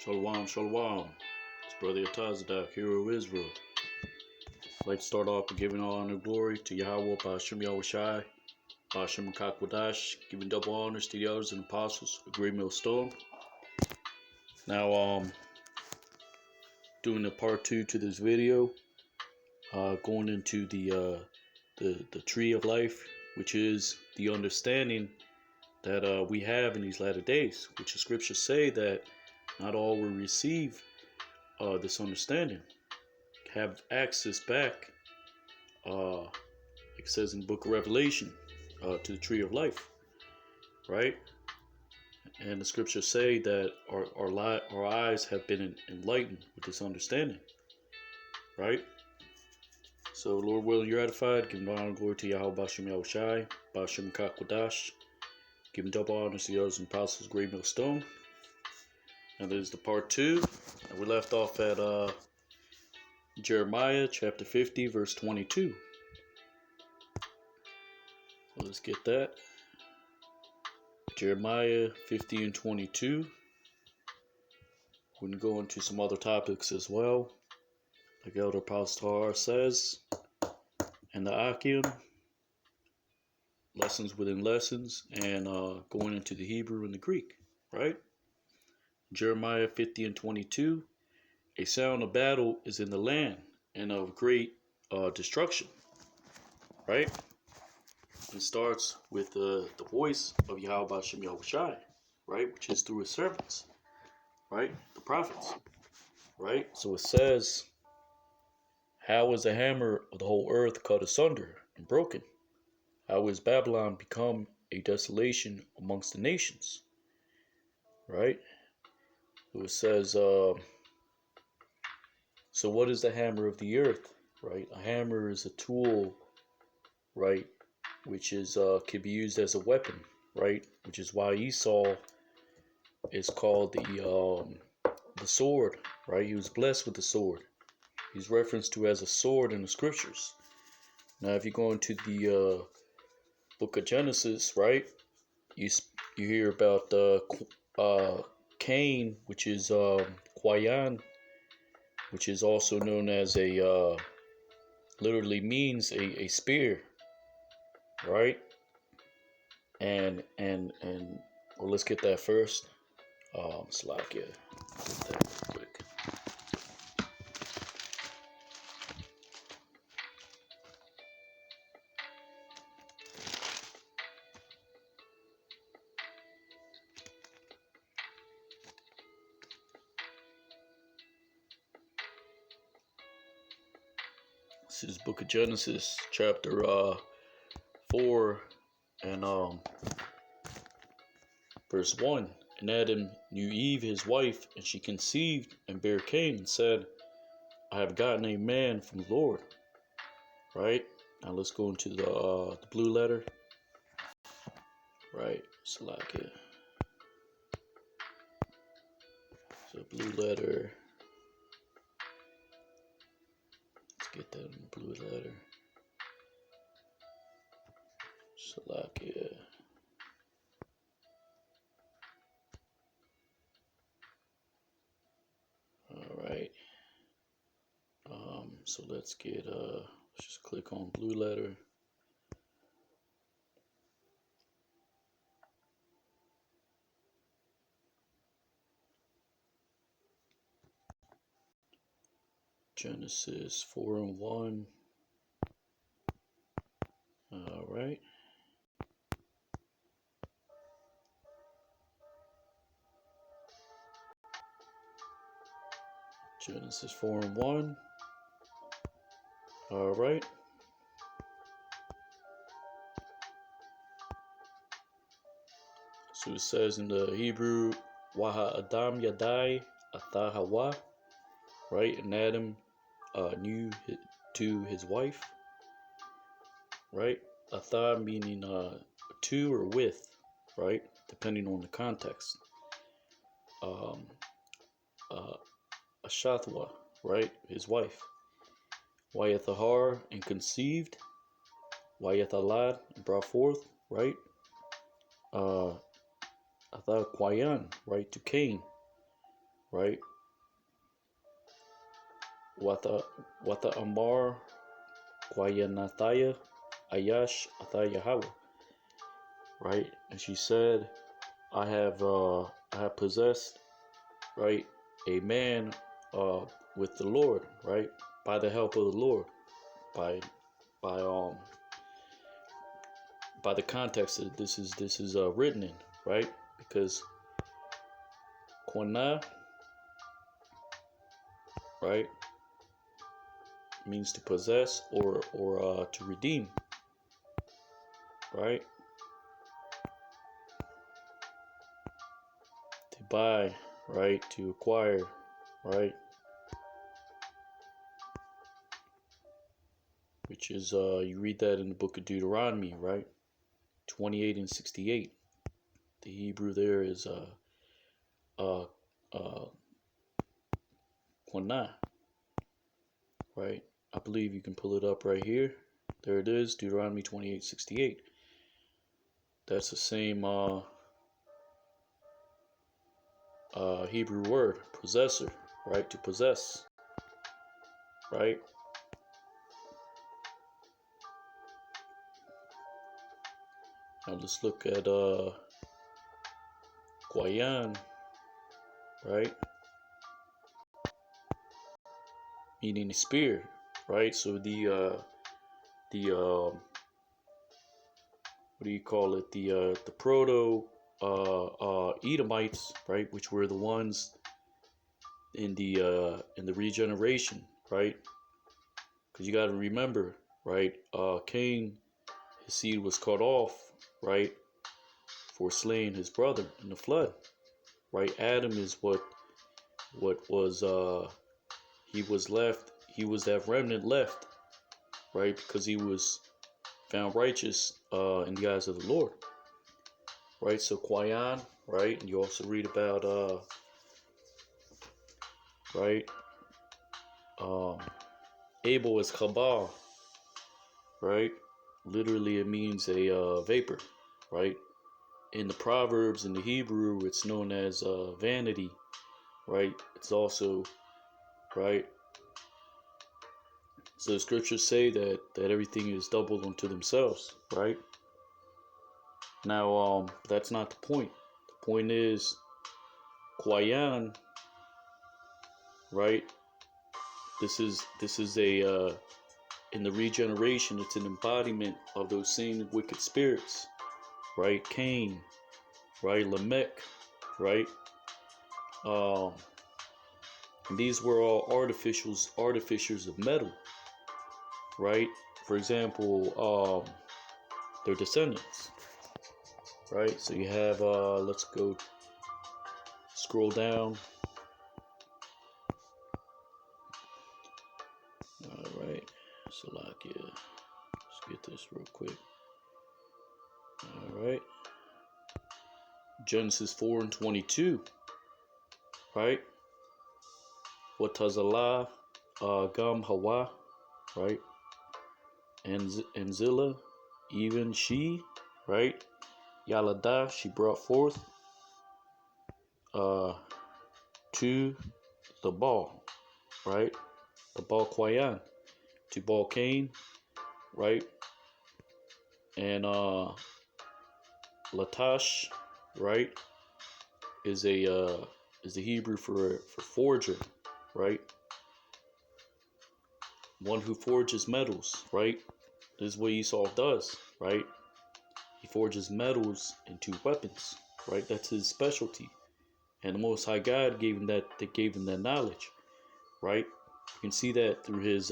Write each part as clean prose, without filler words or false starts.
Shalom, shalom. It's Brother Yatazadak, hero of Israel. I'd like to start off by giving all honor and glory to Yahweh, Ba'ashem Yahushai, Ba'ashem Kakwadash, giving double honors to the elders and apostles, a great millstone. Now, doing the part 2 to this video, going into the tree of life, which is the understanding that we have in these latter days, which the scriptures say that not all will receive this understanding, have access back, like it says in the book of Revelation, to the tree of life, right? And the scriptures say that our eyes have been enlightened with this understanding, right? So, Lord willing, you're edified. Giving honor and glory to Yahweh, Ba'ashem Yahushai, Ba'ashem Kakwadash, giving double honors to the elders and apostles, great millstone. Now, this is the part 2. And we left off at Jeremiah chapter 50, verse 22. So let's get that. Jeremiah 50 and 22. We can go into some other topics as well, like Elder Apostle says, and the Akim, lessons within lessons, and going into the Hebrew and the Greek, right? Jeremiah 50 and 22. A sound of battle is in the land, and of great destruction, right? It starts with the voice of Yahweh Ba'ashem Yahushai, right? Which is through his servants, right? The prophets, right? So it says, how is the hammer of the whole earth cut asunder and broken? How is Babylon become a desolation amongst the nations, right? So it says, so what is the hammer of the earth, right? A hammer is a tool, right, which is can be used as a weapon, right? Which is why Esau is called the sword, right? He was blessed with the sword. He's referenced to as a sword in the scriptures. Now, if you go into the book of Genesis, right, you hear about Cain, which is Qayan, which is also known as a literally means a spear, right? And well, let's get that first. Slack, yeah. Get that real quick. This is Book of Genesis, chapter 4, and verse 1. And Adam knew Eve his wife, and she conceived and bare Cain, and said, I have gotten a man from the Lord. Right? Now let's go into the blue letter. Right, Salakia. So blue letter. Let's get that in the blue letter. Salakia. Alright. So let's get let's just click on blue letter. Genesis 4 and 1. Alright. Genesis 4 and 1. Alright. So it says in the Hebrew, Waha Adam Yadai Atha Hawa, right? And Adam knew to his wife, right? Atha meaning to or with, right? Depending on the context. Ashathwa, right? His wife. Wayathahar and conceived. Wayathalad and brought forth, right? Atha Qayan, right? To Cain, right? Wata Amar Kwayanataya Ayash Athaya Hawa, right? And she said, I have possessed, right, a man with the Lord, right, by the help of the Lord, by by um by the context that this is written in, right? Because Kwana, right, means to possess or to redeem, right? To buy, right? To acquire, right? Which is you read that in the book of Deuteronomy, right? 28 and 68. The Hebrew there is uh Kwana, right? I believe you can pull it up right here. There it is, Deuteronomy 28:68. That's the same Hebrew word, possessor, right? To possess, right? Now let's look at Kwayan, right? Meaning the spear, right? So the what do you call it? The proto Edomites, right? Which were the ones in the regeneration, right? Because you got to remember, right? Cain, his seed was cut off, right, for slaying his brother in the flood, right? Adam is what was he was left. He was that remnant left, right? Because he was found righteous in the eyes of the Lord, right? So Kwayan, right? And you also read about right, Abel is Chabal, right? Literally, it means a vapor, right? In the Proverbs in the Hebrew, it's known as vanity, right? It's also, right? So the scriptures say that everything is doubled unto themselves, right? Now, that's not the point. The point is, Kwayan, right? This is a in the regeneration, it's an embodiment of those same wicked spirits, right? Cain, right? Lamech, right? And these were all artificers of metal, right? For example, their descendants, right? So you have let's go scroll down. All right, Salakia. Let's get this real quick. All right, Genesis 4 and 22, right? Watazala, Gam Hawa, right? And Zillah, even she, right? Yalada, she brought forth to the ball, right? The ball Kwayan, to ball Cain, right? And Latash, right, is the Hebrew for forger, right? One who forges metals, right? This is what Esau does, right? He forges metals into weapons, right? That's his specialty. And the Most High God gave him that knowledge, right? You can see that through his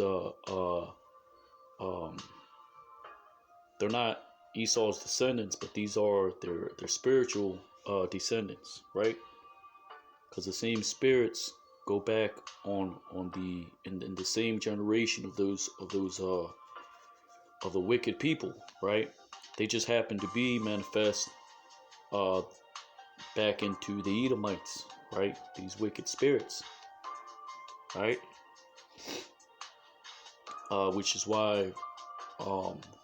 they're not Esau's descendants, but these are their spiritual descendants, right? Because the same spirits go back in the same generation of the wicked people, right? They just happen to be manifest back into the Edomites, right? These wicked spirits, right? Which is why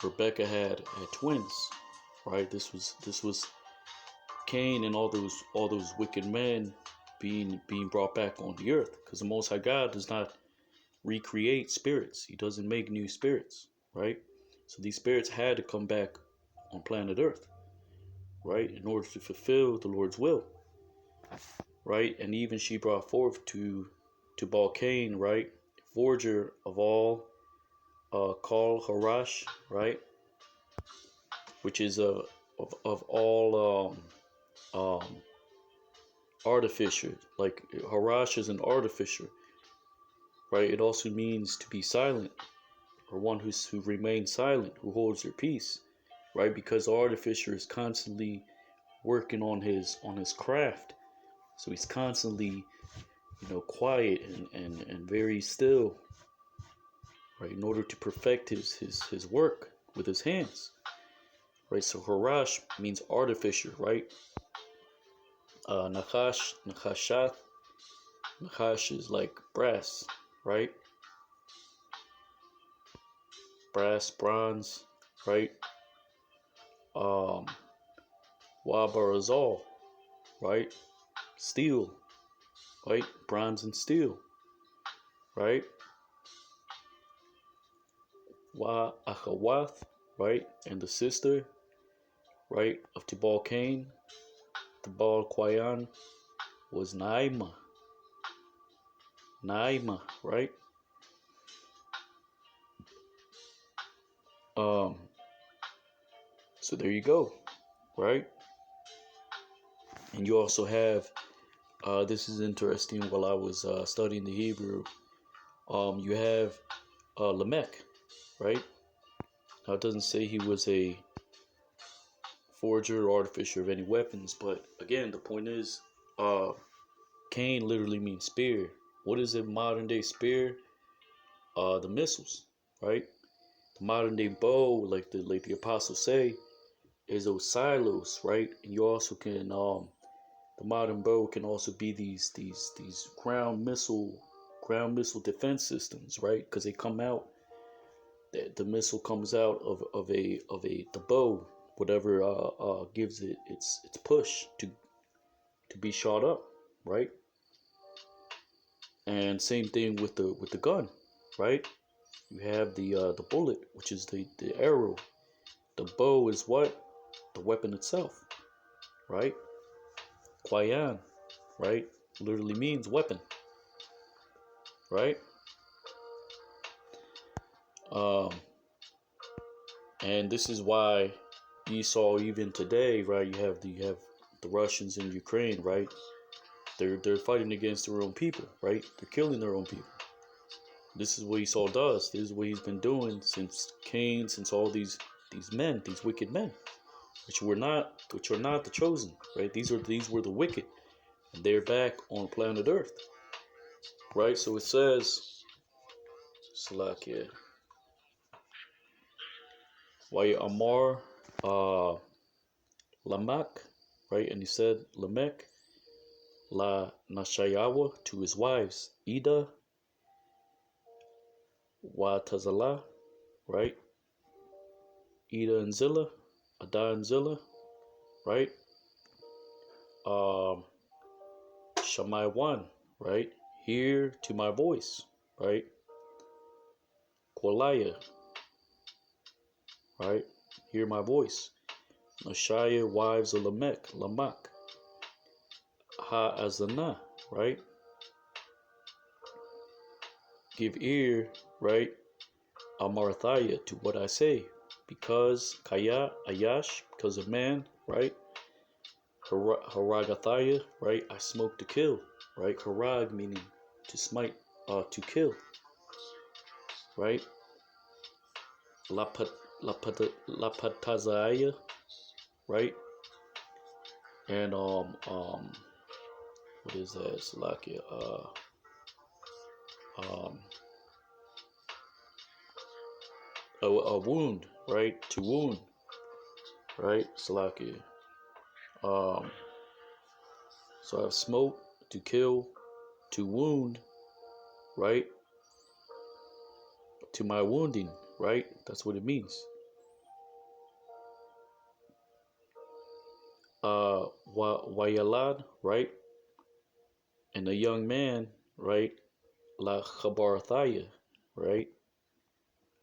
Rebecca had twins, right? This was Cain and all those wicked men being brought back on the earth, because the Most High God does not recreate spirits. He doesn't make new spirits, right? So these spirits had to come back on planet Earth, right, in order to fulfill the Lord's will, right? And even she brought forth to Balkain, right, forger of all, called Harash, right, which is of all artificer. Like Harash is an artificer, right? It also means to be silent, or one who remains silent, who holds their peace, right? Because the artificer is constantly working on his craft, so he's constantly, quiet and very still, right, in order to perfect his work with his hands, right? So Harash means artificer, right? Nachashath, Nachash is like brass, right? Brass, bronze, right? Wabarazal, right? Steel, right? Bronze and steel, right? Wa Achawath, right? And the sister, right, of Tubal Cain, Tubal Quayan, was Naima. Naima, right? So there you go, right? And you also have, this is interesting, while I was studying the Hebrew, you have Lamech, right? Now it doesn't say he was a forger or artificer of any weapons, but again, the point is, Cain literally means spear. What is a modern day spear? The missiles, right? The modern day bow, like the apostles say, is those silos, right? And you also can, the modern bow can also be these ground missile defense systems, right? Because they come out, the missile comes out of the bow, whatever gives it its push to be shot up, right? And same thing with the gun, right? You have the bullet, which is the arrow. The bow is what? The weapon itself, right? Kwayan, right? Literally means weapon, right? And this is why Esau, even today, right? You have the Russians in Ukraine, right? They're fighting against their own people, right? They're killing their own people. This is what Esau does. This is what he's been doing since Cain, since all these men, these wicked men, which are not the chosen, right? These were the wicked, and they're back on planet Earth, right? So it says, Salakia, Why Amar Lamech, right? And he said Lamech La Nashayawa to his wives, Ida Wa Tazala, right? Ida and Zillah, Ada and Zillah, right? Shammai 1, right? Hear to my voice, right? Kolaya, right? Hear my voice. Nashaya, wives of Lamech, Ha Azanah, right? Give ear, right? Amarthaya, to what I say, because Kaya, Ayash, because of man, right? Haragathaya, right? I smoke to kill, right? Harag meaning to smite, to kill, right? Lapatazaya, right? And what is that? Salakia, a wound, right? To wound, right? Salakia. So I've smote to kill, to wound, right? To my wounding, right? That's what it means. Wayalad, right? and a young man, right? La Khabarthaya, right?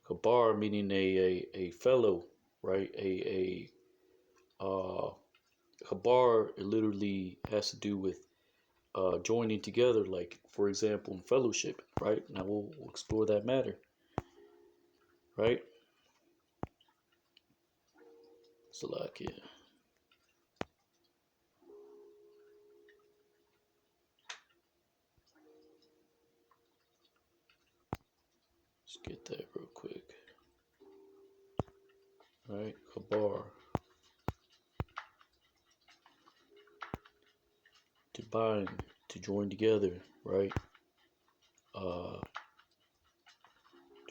Khabar meaning a fellow, right? Khabar, it literally has to do with joining together, like for example in fellowship, right? Now we'll explore that matter, right? Salakia. Let's get that real quick. Right? Khabar. To bind, to join together, right? To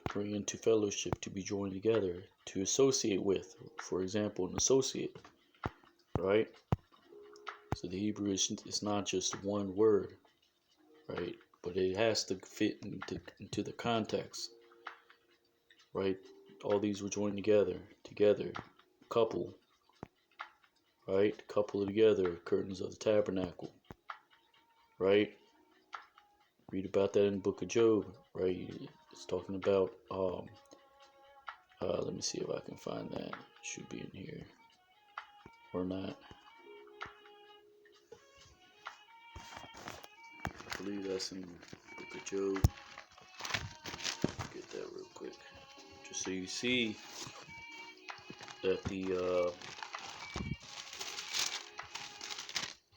bring into fellowship, to be joined together, to associate with, for example, an associate, right? So the Hebrew is not just one word, right? But it has to fit into the context, right? All these were joined together, couple, right? Couple together, curtains of the tabernacle, right? Read about that in the book of Job, right? It's talking about, let me see if I can find that. It should be in here or not. I believe that's in the book of Job. Get that real quick, just so you see that the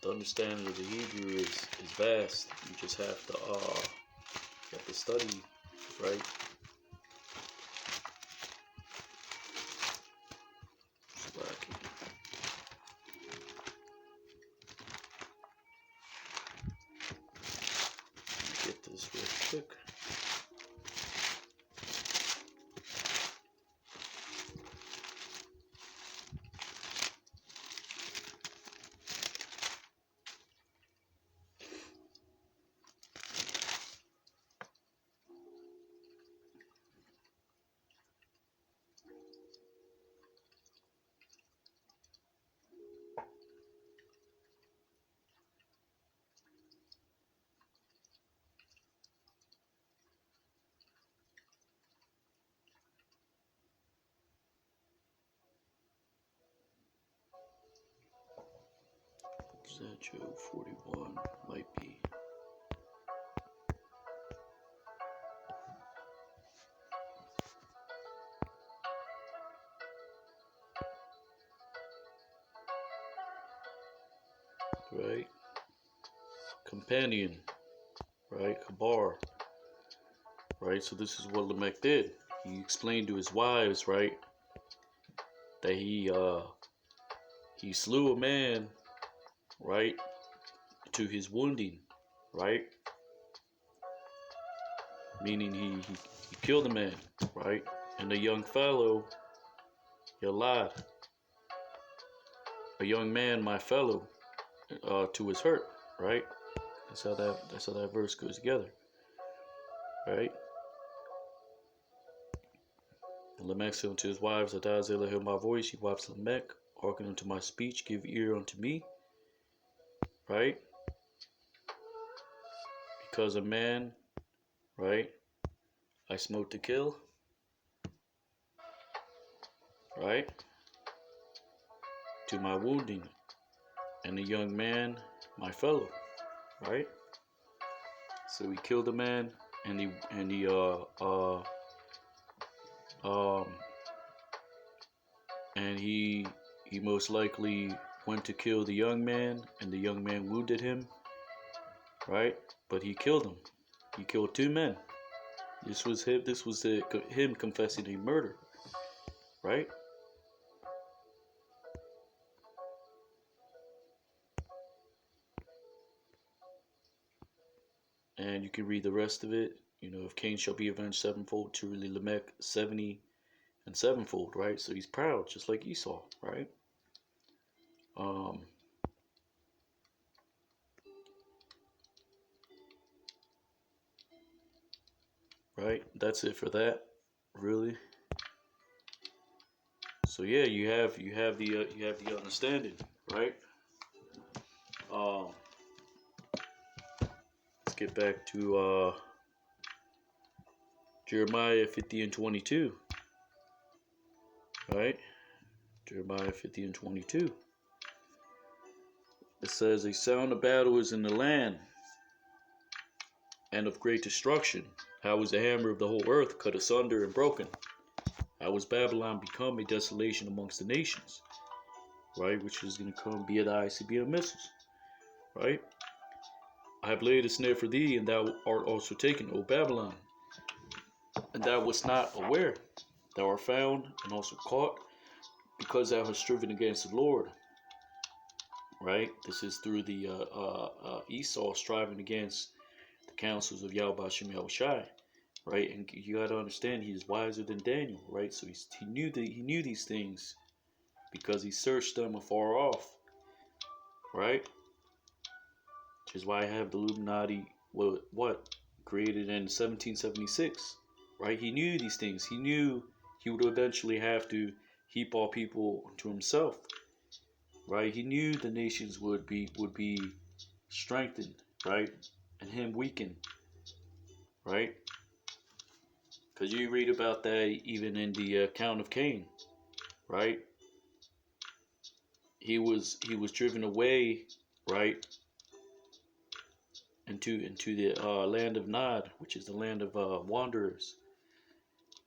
understanding of the Hebrew is vast. You just have to study, right? So I can get this real quick. Is that Job 41? Might be. Right? Companion, right? Kabar, right? So this is what Lamech did. He explained to his wives, right, that he slew a man, right, to his wounding, right? Meaning he killed a man, right? And the young fellow, Yalad, a young man, my fellow, to his hurt, right? That's how that verse goes together, right? And Lamech said unto his wives, Adazela, hear my voice, ye wives of Lamech, hearken unto my speech, give ear unto me, right? Because a man, right, I smote to kill, right, to my wounding, and the young man, my fellow, right? So he killed a man, and he most likely went to kill the young man, and the young man wounded him, right? But he killed him. He killed two men. This was him. This was him confessing a murder, right? And you can read the rest of it. You know, if Cain shall be avenged sevenfold, truly Lamech 70 and sevenfold, right? So he's proud, just like Esau, right? Right. That's it for that, really. So yeah, you have the understanding, right? Um, get back to Jeremiah 50 and 22. Right? Jeremiah 50 and 22. It says, a sound of battle is in the land, and of great destruction. How was the hammer of the whole earth cut asunder and broken? How was Babylon become a desolation amongst the nations? Right? Which is going to come via the ICBM missiles. Right? I have laid a snare for thee, and thou art also taken, O Babylon. And thou wast not aware. Thou art found and also caught, because thou hast striven against the Lord. Right? This is through the Esau striving against the counsels of Yahweh Hashem Yahushai. Right? And you got to understand, he is wiser than Daniel. Right? So he knew these things because he searched them afar off. Right? Which is why I have the Illuminati, what created in 1776. Right? He knew these things. He knew he would eventually have to heap all people to himself. Right? He knew the nations would be strengthened, right? And him weakened. Right? Because you read about that even in the account of Cain. Right? He was driven away, right? Into the land of Nod, which is the land of wanderers.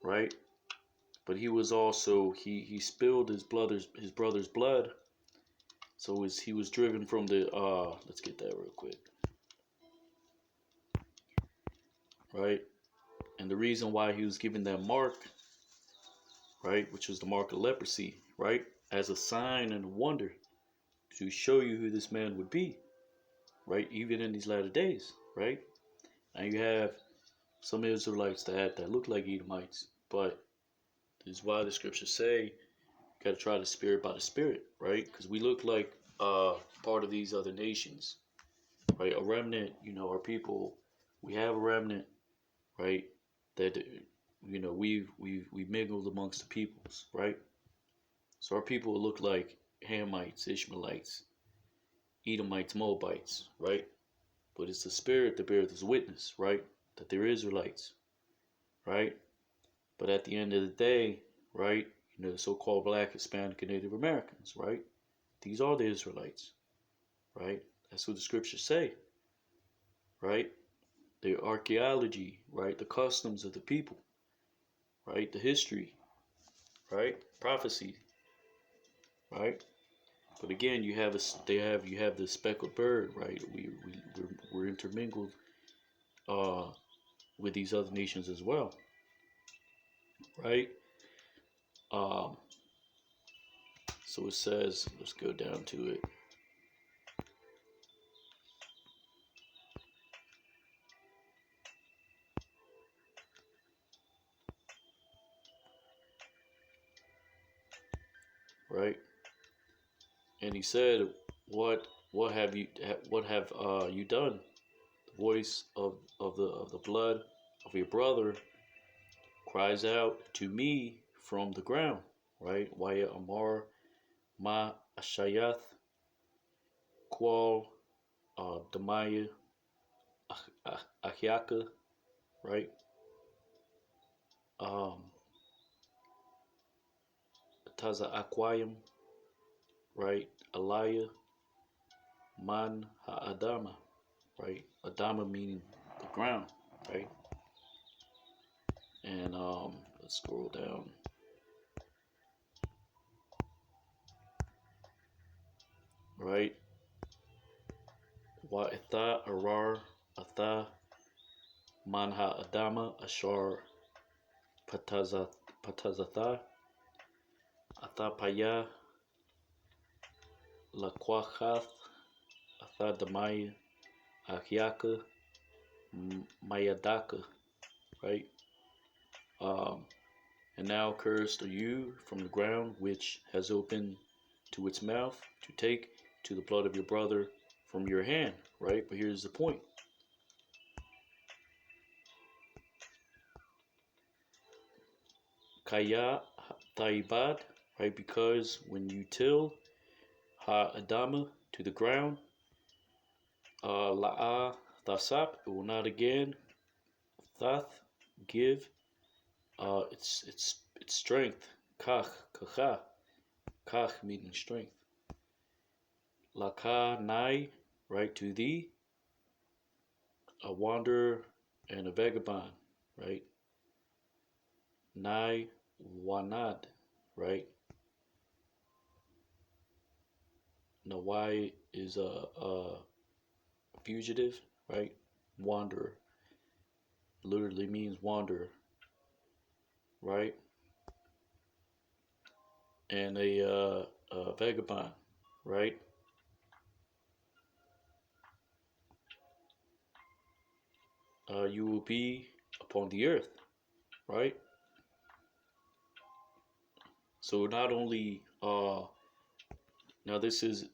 Right? But he was also he spilled his brother's blood. So he was driven from the let's get that real quick. Right? And the reason why he was given that mark, right, which was the mark of leprosy, right, as a sign and a wonder to show you who this man would be, right, even in these latter days, right? And you have some Israelites that look like Edomites, but this is why the scriptures say you got to try the spirit by the spirit, right? Because we look like part of these other nations, right? A remnant, our people, we have a remnant, right? That we've mingled amongst the peoples, right? So our people look like Hamites, Ishmaelites, Edomites, Moabites, right? But it's the spirit that beareth us witness, right? That they're Israelites, right? But at the end of the day, right? The so-called Black, Hispanic, and Native Americans, right? These are the Israelites, right? That's what the scriptures say, right? The archaeology, right? The customs of the people, right? The history, right? Prophecy, right? But again, you have the speckled bird, right? We're intermingled with these other nations as well, right? Um, so it says, let's go down to it. Right? And he said, what have you done? The voice of the blood of your brother cries out to me from the ground, right? Waya Amar Ma Ashayath Qual Damaya Ahiaka, right? Taza Aquayim, right? Alaya Man Ha'adama, right? Adama meaning the ground, right? And let's scroll down. Right? Wa itha arar atha man ha'adama ashar patazatha atha paya laquachath atha damaya ahiaka mayadaka, right? And now cursed are you from the ground which has opened to its mouth to take to the blood of your brother from your hand, right? But here's the point. Kaya taibad, right? Because when you till ha adama to the ground, la'a Thasap, it will not again. Thath, give. It's strength. Kach, kacha. Kach meaning strength. Laka, nai, right, to thee. A wanderer and a vagabond, right? Nai, wanad, right? Nawai is a fugitive, right? Wanderer. Literally means wanderer, right? And a vagabond, right? You will be upon the earth, right? So not only now this is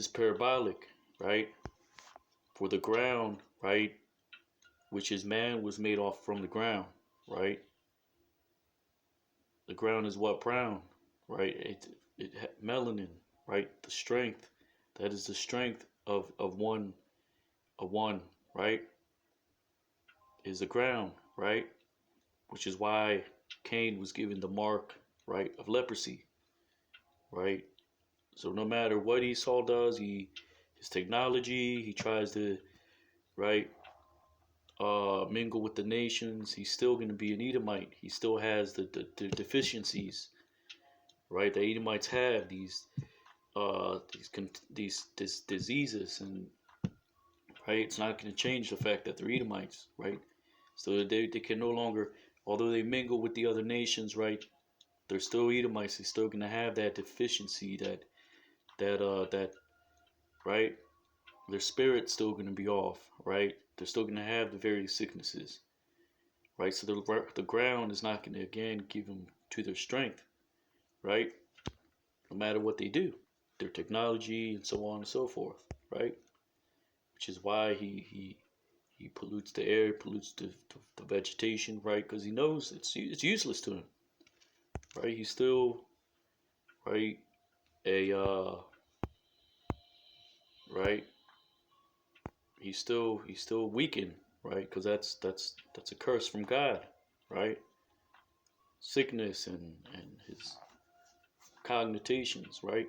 parabolic, right? For the ground, right? Which is man was made off from the ground, right? The ground is what brown, right? It melanin, right? The strength, that is the strength of one, right? Is the ground, right? Which is why Cain was given the mark, right, of leprosy, right? So no matter what Esau does, his technology, he tries to, right, mingle with the nations. He's still going to be an Edomite. He still has the deficiencies, right? The Edomites have these diseases, and right, it's not going to change the fact that they're Edomites, right? So they can no longer, although they mingle with the other nations, right? They're still Edomites. They're still going to have that deficiency, that right? Their spirit's still going to be off, right? They're still going to have the various sicknesses, right? So the ground is not going to again give them to their strength, right? No matter what they do, their technology and so on and so forth, right? Which is why he pollutes the air, pollutes the vegetation, right? Because he knows it's useless to him, right? He's still, right, a right. He's still weakened, right? Because that's a curse from God, right? Sickness and his cognitions, right?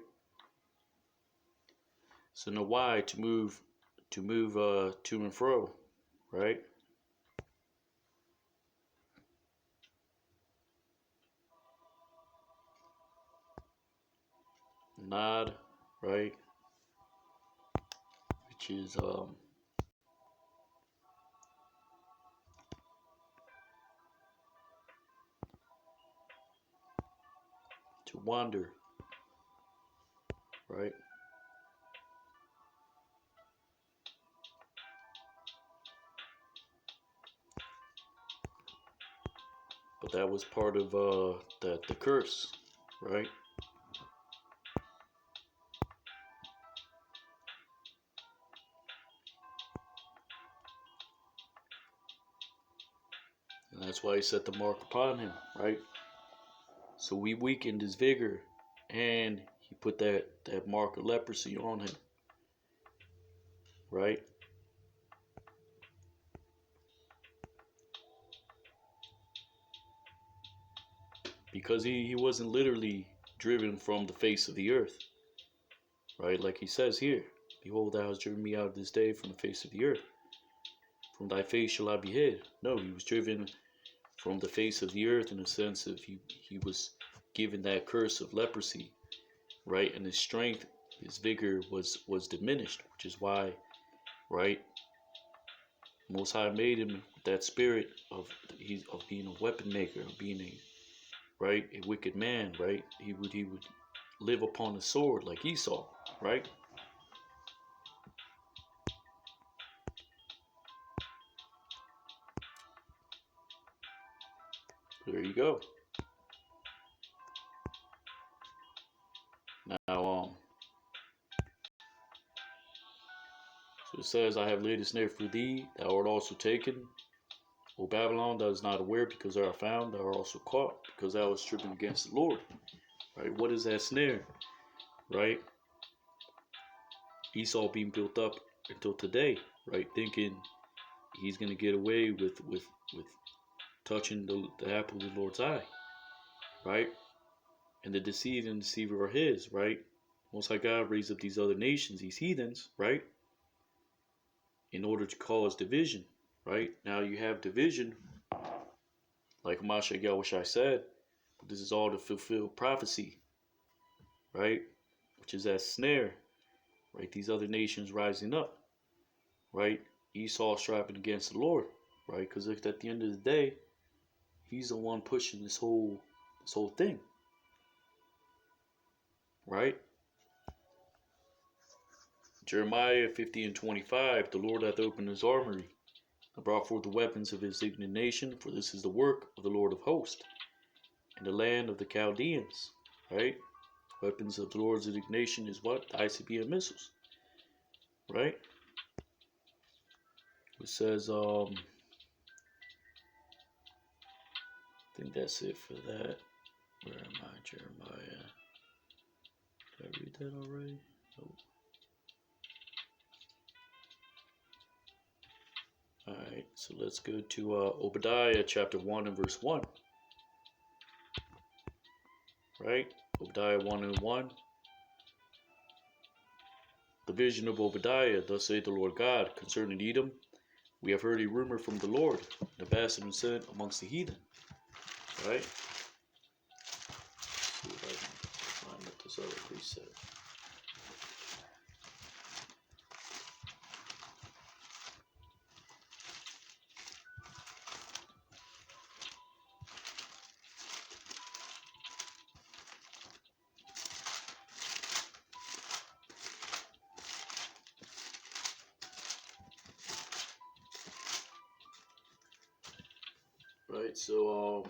So now why to move to and fro, right? Nod, right? Which is to wander, right? But that was part of the curse, right? And that's why he set the mark upon him, right? So we weakened his vigor, and he put that mark of leprosy on him, right? Because he wasn't literally driven from the face of the earth, right? Like he says here, behold, thou hast driven me out this day from the face of the earth. From thy face shall I be hid. No, he was driven from the face of the earth in the sense of he was given that curse of leprosy, right? And his strength, his vigor was diminished, which is why, right, Most High made him with that spirit of being a weapon maker, of being a wicked man, right? He would live upon the sword like Esau, right? There you go. Now, so it says, I have laid a snare for thee, thou art also taken. O Babylon, thou is not aware because thou art found, thou art also caught because thou hast striven against the Lord. Right? What is that snare? Right? Esau being built up until today, right? Thinking he's gonna get away with touching the apple of the Lord's eye, right? And the deceit and deceiver are his, right? Most High God raised up these other nations, these heathens, right? In order to cause division, right? Now you have division, like Masha Yahushai said, but this is all to fulfill prophecy, right? Which is that snare, right? These other nations rising up, right? Esau striving against the Lord, right? Because at the end of the day, he's the one pushing this whole thing, right? Jeremiah 50:25, the Lord hath opened his armory, and brought forth the weapons of his indignation, for this is the work of the Lord of hosts, in the land of the Chaldeans, right? Weapons of the Lord's indignation is what? The ICBM missiles, right? It says, I think that's it for that. Where am I? Jeremiah. Did I read that already? Nope. Alright, so let's go to Obadiah chapter 1 and verse 1. Right? Obadiah 1 and 1. The vision of Obadiah, thus saith the Lord God, concerning Edom, we have heard a rumor from the Lord, an ambassador sent amongst the heathen. Right? Let's see if I can find what this other precept. Right, so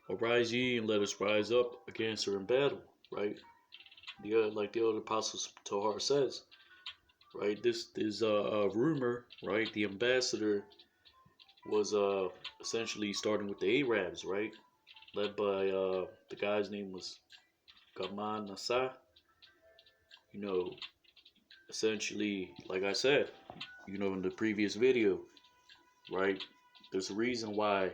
arise ye and let us rise up against her in battle, right? Like the other apostle Tahar says, right? This is a rumor, right? The ambassador was essentially starting with the Arabs, right? Led by the guy's name was Gaman Nasa. You know, essentially, like I said, you know, in the previous video, right? There's a reason why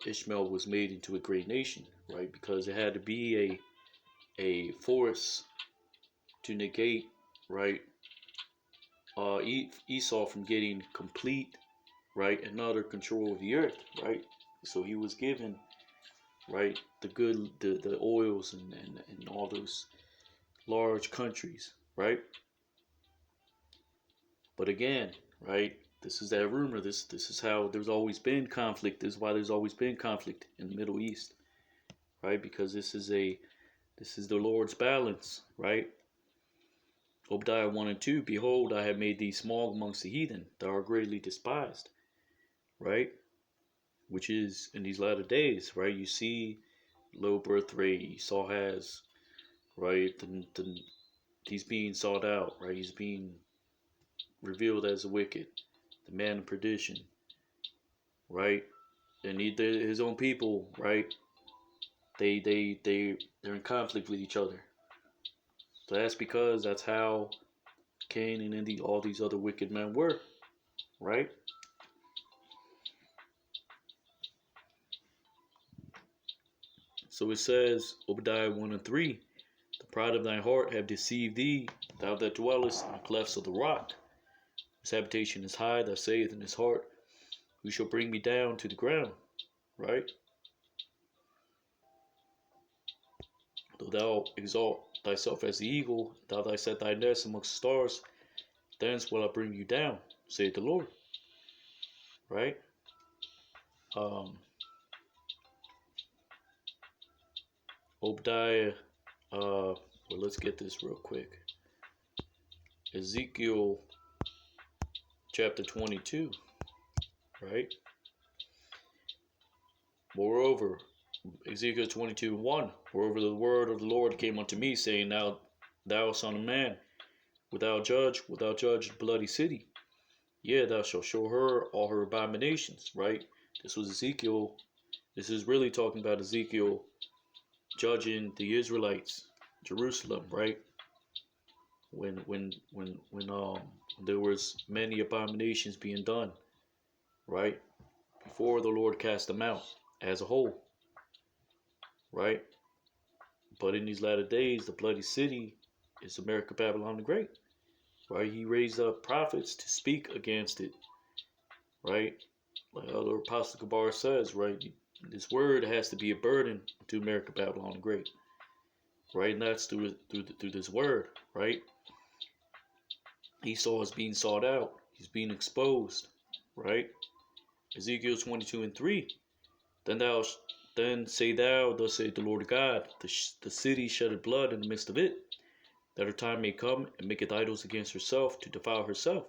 Ishmael was made into a great nation, right? Because it had to be a force to negate, right? Esau from getting complete, right, and utter control of the earth, right? So he was given, right, the oils and all those large countries, right? But again, right, this is that rumor. This is how there's always been conflict. This is why there's always been conflict in the Middle East, right? Because this is the Lord's balance, right? Obadiah 1 and 2, behold, I have made thee small amongst the heathen, thou art greatly despised, right? Which is in these latter days, right? You see low birth rate Esau has, right? He's being sought out, right? He's being revealed as a wicked, the man of perdition, right? And his own people, right? They're in conflict with each other. So that's because that's how Cain and all these other wicked men were, right? So it says, Obadiah 1 and 3, the pride of thine heart have deceived thee, thou that dwellest in the clefts of the rock. His habitation is high, thou sayest in his heart, who shall bring me down to the ground, right? Though thou exalt thyself as the eagle, thou thy set thy nest amongst the stars, thence will I bring you down, saith the Lord, right? Obadiah, well, let's get this real quick. Ezekiel chapter 22, right? Moreover, Ezekiel 22:1, moreover the word of the Lord came unto me, saying, Now thou son of man, without judge the bloody city. Yeah, thou shalt show her all her abominations, right? This was Ezekiel. This is really talking about Ezekiel judging the Israelites, Jerusalem, right? When there was many abominations being done, right? Before the Lord cast them out as a whole, right? But in these latter days, the bloody city is America, Babylon the Great, right? He raised up prophets to speak against it, right? Like Elder Apostle Gabar says, right? This word has to be a burden to America, Babylon the Great, right? And that's through this word, right? Esau is being sought out. He's being exposed, right? Ezekiel 22:3. Then say thou, thus saith the Lord God, the city shedded blood in the midst of it, that her time may come and maketh idols against herself to defile herself.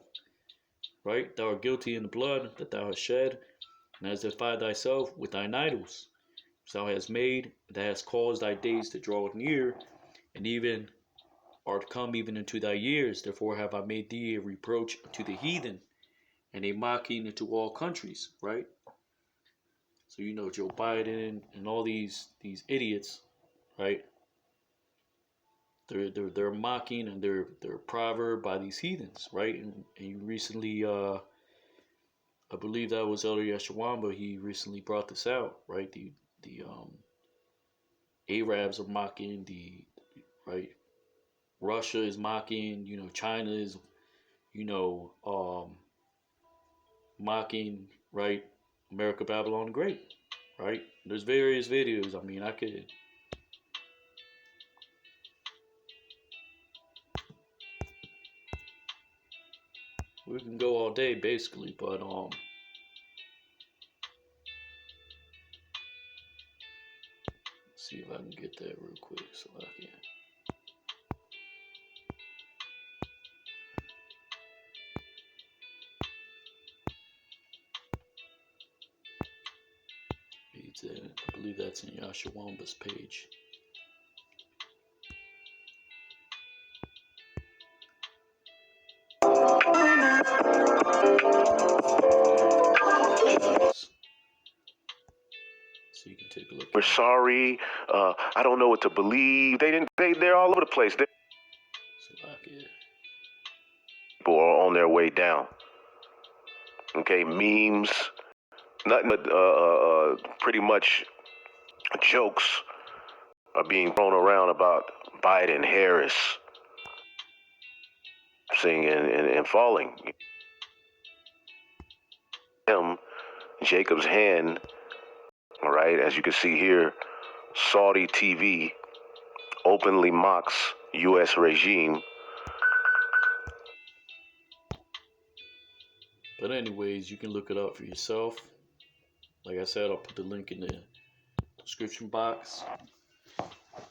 Right? Thou art guilty in the blood that thou hast shed, and hast defiled thyself with thine idols, which thou hast made, and thou hast caused thy days to draw near, and even art come even into thy years. Therefore have I made thee a reproach to the heathen, and a mocking into all countries. Right? So you know Joe Biden and all these idiots, right? They're mocking and they're proverb by these heathens, right? And you recently, I believe that was Elder Yeshawamba. He recently brought this out, right? The Arabs are mocking right. Russia is mocking. You know, China is, you know, mocking, right? America, Babylon the Great, right? There's various videos. I mean, we can go all day basically, but see if I can get that real quick so I can. I believe that's in Yashawamba's page. So you can take a look. We're sorry. I don't know what to believe. They're all over the place. People are on their way down. Okay, memes, nothing but pretty much jokes are being thrown around about Biden, Harris, singing and falling. Jacob's hand, all right, as you can see here, Saudi TV openly mocks U.S. regime. But anyways, you can look it up for yourself. Like I said, I'll put the link in the description box.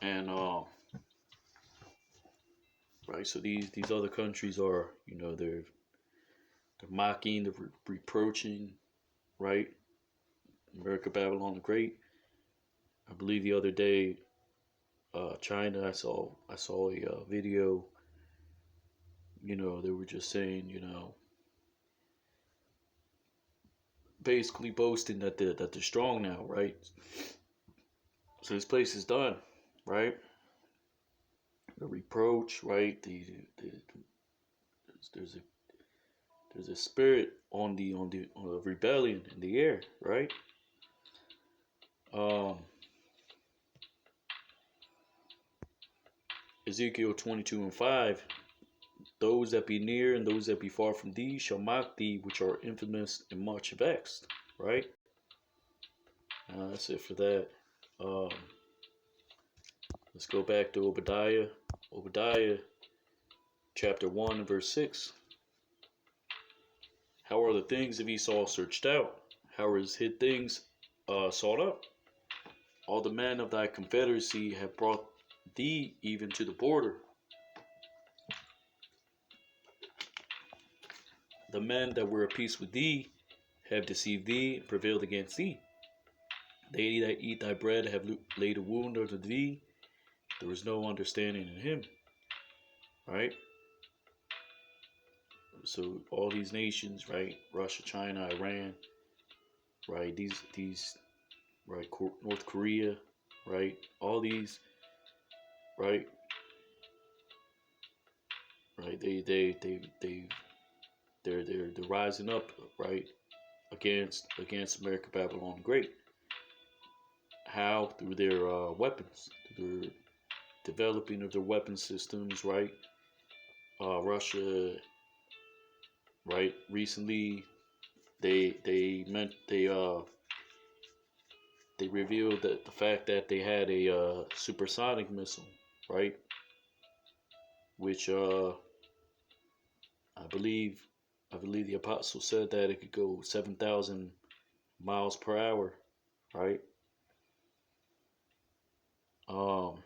And right, so these other countries are, you know, they're mocking, they're reproaching, right? America, Babylon the Great. I believe the other day, China, I saw a video. You know, they were just saying, you know, basically boasting that they're strong now, right? So this place is done, right? The reproach, right? There's a spirit on the rebellion in the air, right? Ezekiel 22:5. Those that be near and those that be far from thee shall mock thee, which are infamous and much vexed, right? That's it for that. Let's go back to Obadiah. Obadiah chapter 1 verse 6. How are the things of Esau searched out? How are his hid things sought up? All the men of thy confederacy have brought thee even to the border. The men that were at peace with thee have deceived thee and prevailed against thee. They that eat thy bread have laid a wound unto thee. There is no understanding in him. Right? So all these nations, right? Russia, China, Iran, right? These right? North Korea, right? All these, right? Right? They're rising up, right? Against America Babylon the Great. How? Through their weapons, through their developing of their weapon systems, right? Russia, right? Recently, they revealed that the fact that they had a supersonic missile, right? Which I believe the apostle said that it could go 7,000 miles per hour, right? Um,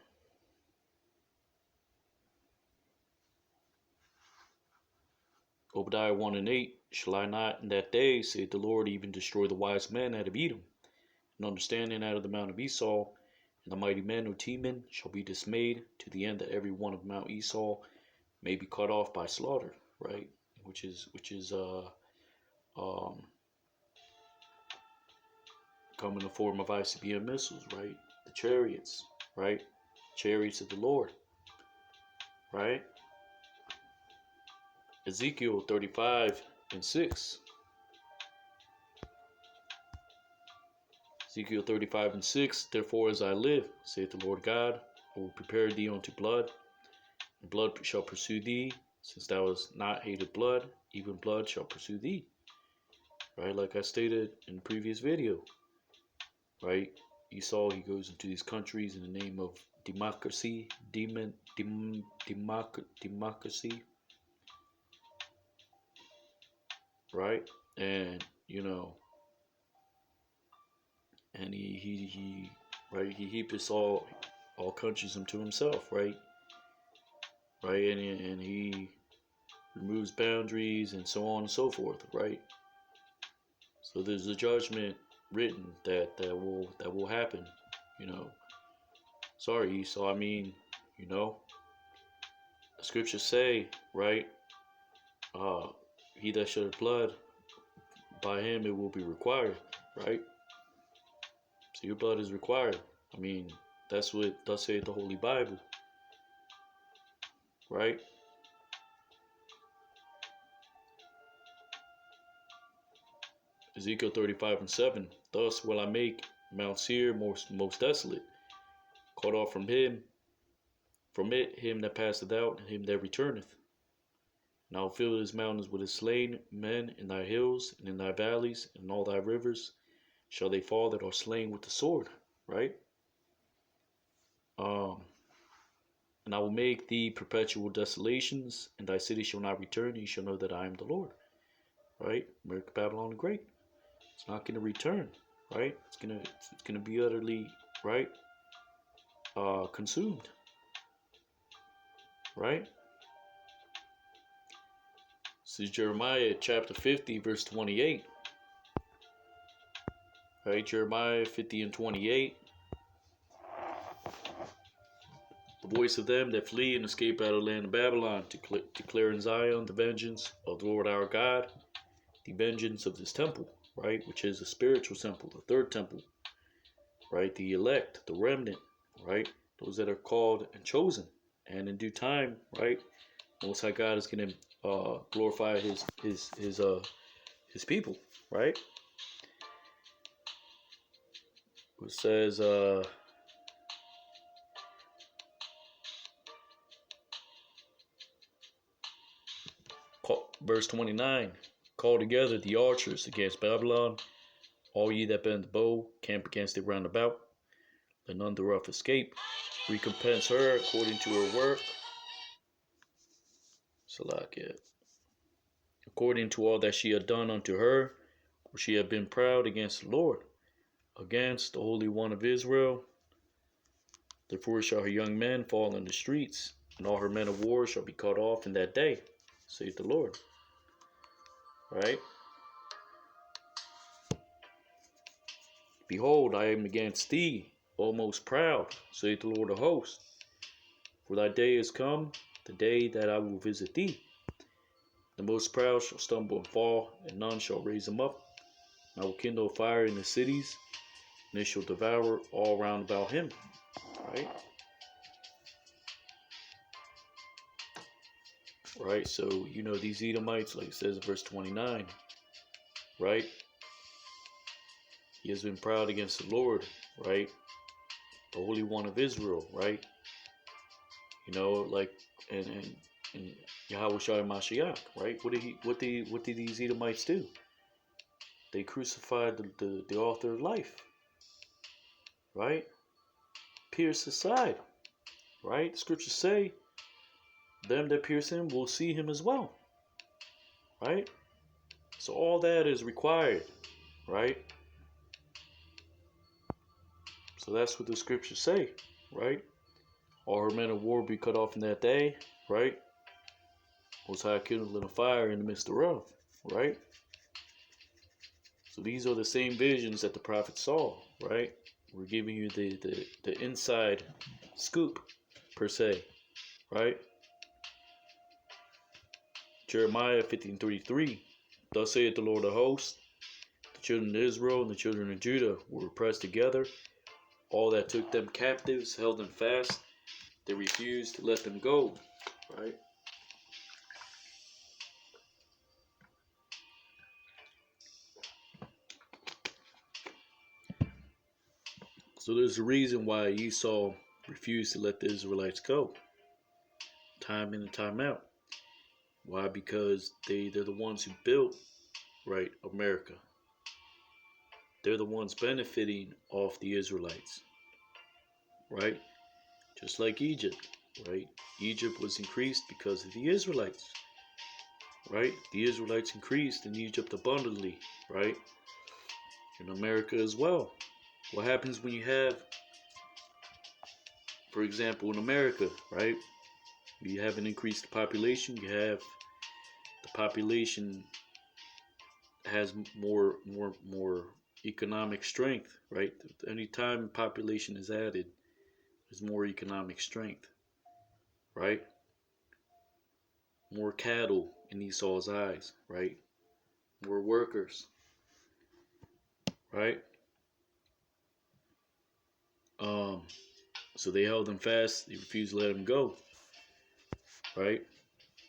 Obadiah 1 and 8, shall I not in that day, saith the Lord, even destroy the wise men out of Edom, and understanding out of the mount of Esau, and the mighty men of Teman shall be dismayed, to the end that every one of Mount Esau may be cut off by slaughter, right? Which is um come in the form of ICBM missiles, right? The chariots, right? Chariots of the Lord, right? Ezekiel 35 and 6. Ezekiel 35 and 6. Therefore, as I live, saith the Lord God, I will prepare thee unto blood, and blood shall pursue thee, since thou hast not hated blood, even blood shall pursue thee. Right? Like I stated in the previous video, right? Esau, he goes into these countries in the name of democracy, democracy, right? And and he right, he heapeth all countries unto himself, right? Right, and he removes boundaries and so on and so forth, right? So there's a judgment written that will happen, you know. Sorry, Esau. I mean, the scriptures say, right? Uh, he that sheddeth blood, by him it will be required, right? So your blood is required. I mean, that's what thus saith the Holy Bible, right? Ezekiel 35 and 7. Thus will I make Mount Seir most desolate, cut off from it him that passeth out, and him that returneth. And I will fill his mountains with his slain men, in thy hills, and in thy valleys, and in all thy rivers shall they fall that are slain with the sword, right? Um, and I will make thee perpetual desolations, and thy city shall not return, and you shall know that I am the Lord, right? America Babylon the Great. It's not going to return, right? It's gonna be utterly, right, consumed, right? This is Jeremiah chapter 50, verse 28. Right, Jeremiah 50 and 28. The voice of them that flee and escape out of the land of Babylon, declare in Zion the vengeance of the Lord our God, the vengeance of this temple, right, which is a spiritual temple, the third temple, right, the elect, the remnant, right, those that are called and chosen, and in due time, right, Most High God is going to glorify his people, right? It says verse 29, call together the archers against Babylon, all ye that bend the bow, camp against it round about, let none thereof escape, recompense her according to her work, Salakia, according to all that she had done unto her, for she had been proud against the Lord, against the Holy One of Israel. Therefore shall her young men fall in the streets, and all her men of war shall be cut off in that day, saith the Lord. Right? Behold, I am against thee, O most proud, saith the Lord of hosts. For thy day is come, the day that I will visit thee. The most proud shall stumble and fall, and none shall raise him up. And I will kindle fire in the cities, and they shall devour all round about him. Right? Right? So, you know, these Edomites, like it says in verse 29, right? He has been proud against the Lord, right? The Holy One of Israel, right? You know, like, and Yahweh Shai Mashiach, right? What did these Edomites do? They crucified the author of life, right? Pierced his side, right? The scriptures say, them that pierce him will see him as well, right? So all that is required, right? So that's what the scriptures say, right? All her men of war be cut off in that day, right? Most High kindling a fire in the midst thereof, right? So these are the same visions that the prophet saw, right? We're giving you the inside scoop, per se, right? Jeremiah 15:33, thus saith the Lord of hosts, the children of Israel and the children of Judah were pressed together. All that took them captives held them fast. They refused to let them go, right? So there's a reason why Esau refused to let the Israelites go, time in and time out. Why? Because they're the ones who built, right, America. They're the ones benefiting off the Israelites, right? Just like Egypt, right? Egypt was increased because of the Israelites, right? The Israelites increased in Egypt abundantly, right? In America as well. What happens when you have, for example, in America, right? You have an increased population. You have the population has more economic strength, right? Anytime population is added, there's more economic strength, right? More cattle in Esau's eyes, right? More workers, right? Um, so they held him fast. They refused to let him go, right?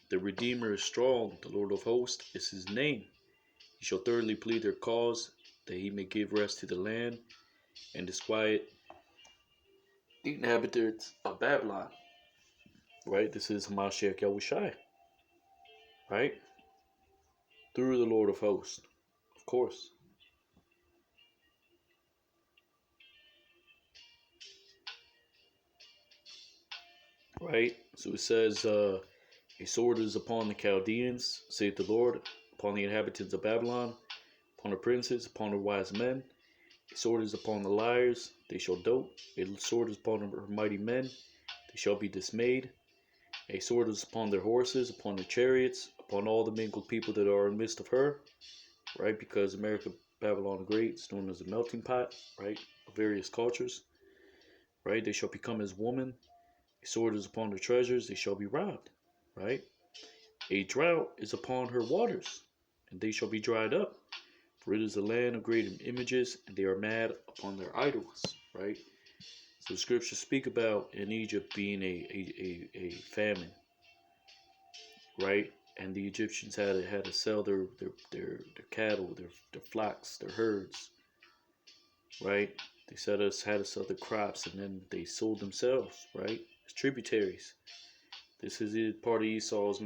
The Redeemer is strong. The Lord of hosts is his name. He shall thoroughly plead their cause, that he may give rest to the land and disquiet the inhabitants of Babylon. Right? This is Hamashiach Yahushai. Right? Through the Lord of hosts. Of course. Right? So it says, a sword is upon the Chaldeans, saith the Lord, upon the inhabitants of Babylon, upon the princes, upon the wise men. A sword is upon the liars, they shall dote. A sword is upon her mighty men, they shall be dismayed. A sword is upon their horses, upon their chariots, upon all the mingled people that are in the midst of her. Right? Because America, Babylon the Great is known as a melting pot, right? Of various cultures. Right? They shall become as woman. A sword is upon their treasures, they shall be robbed. Right? A drought is upon her waters, and they shall be dried up. For it is a land of great images, and they are mad upon their idols. Right? So the scriptures speak about in Egypt being a famine. Right? And the Egyptians had to sell their cattle, their flocks, their herds. Right? They had to sell the crops, and then they sold themselves, right? As tributaries. This is part of Esau's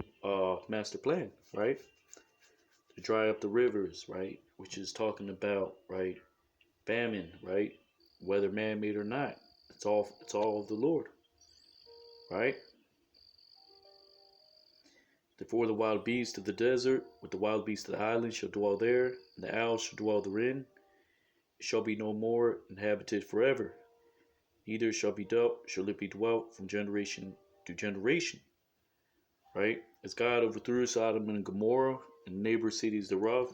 master plan, right? To dry up the rivers, right? Which is talking about, right, famine, right? Whether man-made or not, it's all of the Lord, right? Therefore the wild beasts of the desert, with the wild beasts of the island, shall dwell there, and the owls shall dwell therein. It shall be no more inhabited forever. Neither shall it be dwelt from generation to generation. Right? As God overthrew Sodom and Gomorrah and the neighbor cities thereof,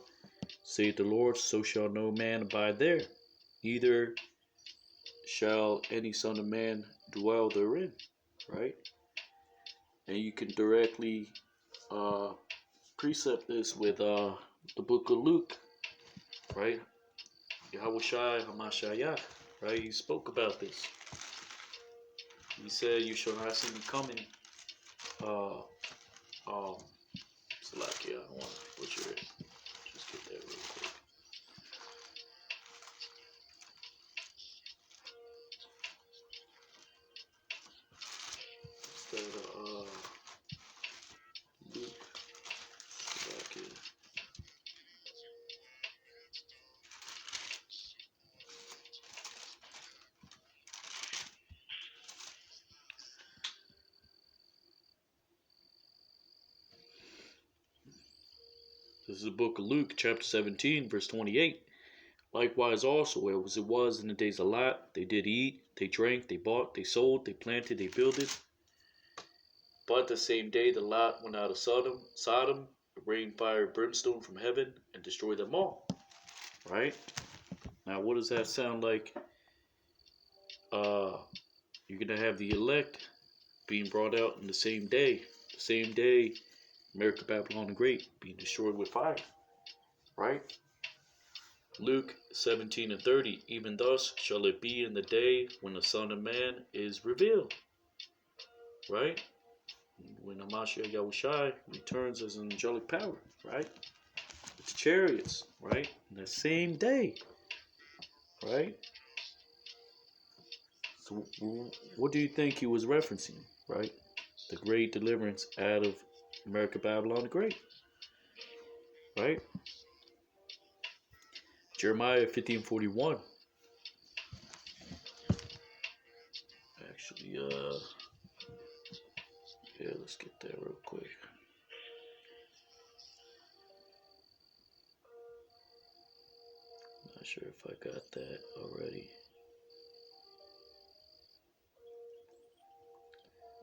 saith the Lord, so shall no man abide there, neither shall any son of man dwell therein. Right? And you can directly precept this with the book of Luke, right? Yahushai Hamashiach, right? He spoke about this. He said, "You shall not see me coming." Uh, um, Salakia, I don't want to butcher it. Just get that real quick. Instead of Luke, Salakia. This is the book of Luke, chapter 17, verse 28. Likewise also, as it was in the days of Lot, they did eat, they drank, they bought, they sold, they planted, they builded. But the same day the Lot went out of Sodom, it rained fire and brimstone from heaven and destroyed them all. Right? Now, what does that sound like? You're going to have the elect being brought out in the same day. The same day, America, Babylon the Great being destroyed with fire. Right? Luke 17:30. Even thus shall it be in the day when the Son of Man is revealed. Right? When Hamashiach Yahushai returns as an angelic power. Right? With the chariots. Right? In the same day. Right? So what do you think he was referencing? Right? The great deliverance out of America, Babylon the Great. Right? Jeremiah 15:41. Actually, yeah, let's get there real quick. Not sure if I got that already.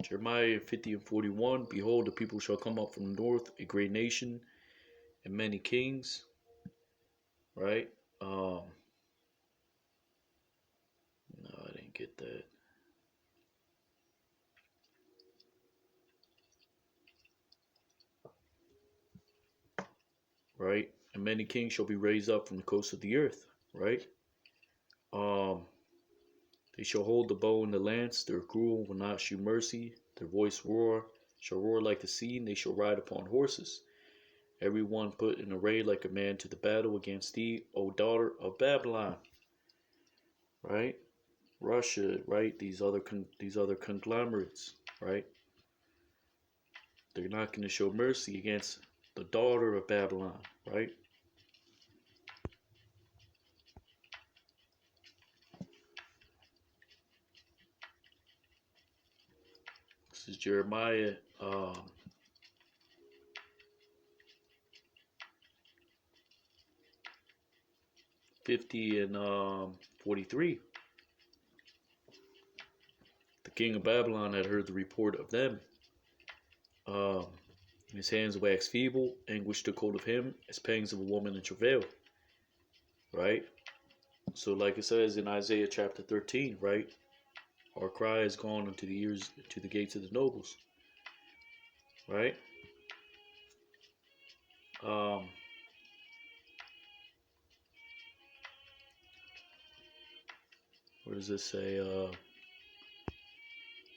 Jeremiah 50:41. Behold, the people shall come up from the north, a great nation, and many kings. Right? No, I didn't get that. Right? And many kings shall be raised up from the coast of the earth. Right? They shall hold the bow and the lance. Their cruel will not shew mercy. Their voice shall roar like the sea, and they shall ride upon horses. Every one put in array like a man to the battle against thee, O daughter of Babylon. Right? Russia, right? These other conglomerates, right? They're not going to show mercy against the daughter of Babylon, right? This is Jeremiah 50 and 43. The king of Babylon had heard the report of them. His hands waxed feeble, anguish took hold of him as pangs of a woman in travail. Right? So like it says in Isaiah chapter 13, right? Our cry has gone unto the ears, to the gates of the nobles. Right? What does this say?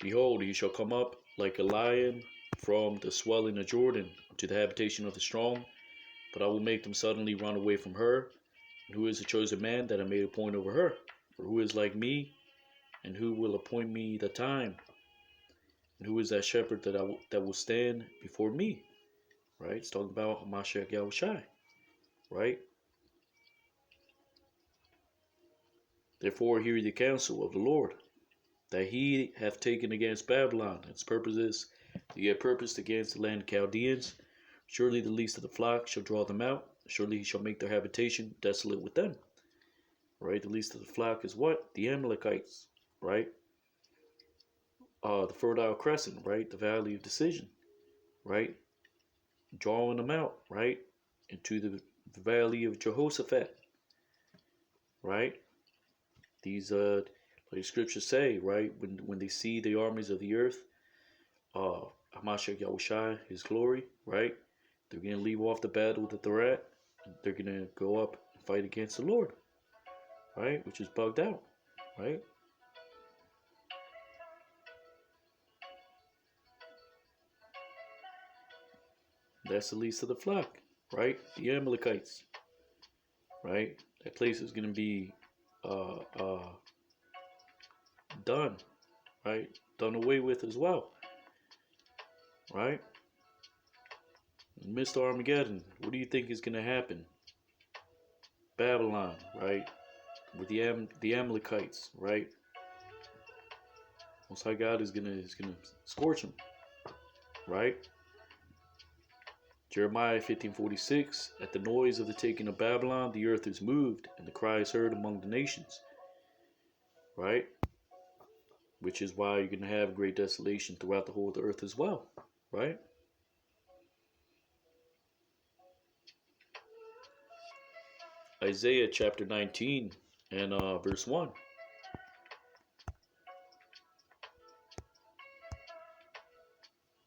Behold, he shall come up like a lion from the swelling of Jordan to the habitation of the strong, but I will make them suddenly run away from her. And who is the chosen man that I made a point over her? For who is like me, and who will appoint me the time? And who is that shepherd that will stand before me? Right? It's talking about Hamashiach Yahushai. Right? Therefore hear the counsel of the Lord, that he hath taken against Babylon. Its purpose is to get purposed against the land of Chaldeans. Surely the least of the flock shall draw them out. Surely he shall make their habitation desolate with them. Right? The least of the flock is what? The Amalekites. Right? The Fertile Crescent. Right? The Valley of Decision. Right? Drawing them out. Right? Into the Valley of Jehoshaphat. Right? These like scriptures say, right, when they see the armies of the earth, Hamashiach Yahushai, his glory, right, they're gonna leave off the battle that they're at. They're gonna go up and fight against the Lord, right, which is bugged out. right? That's the least of the flock, right? The Amalekites, right? That place is going to be uh, uh, done, right? Done away with as well, right? Mr. Armageddon, what do you think is going to happen? Babylon, right? With the Amalekites, right? Most High God is gonna scorch them, right? Jeremiah 15:46. At the noise of the taking of Babylon, the earth is moved, and the cry is heard among the nations, right? Which is why you're gonna have great desolation throughout the whole of the earth as well, right? Isaiah chapter 19 and verse 1.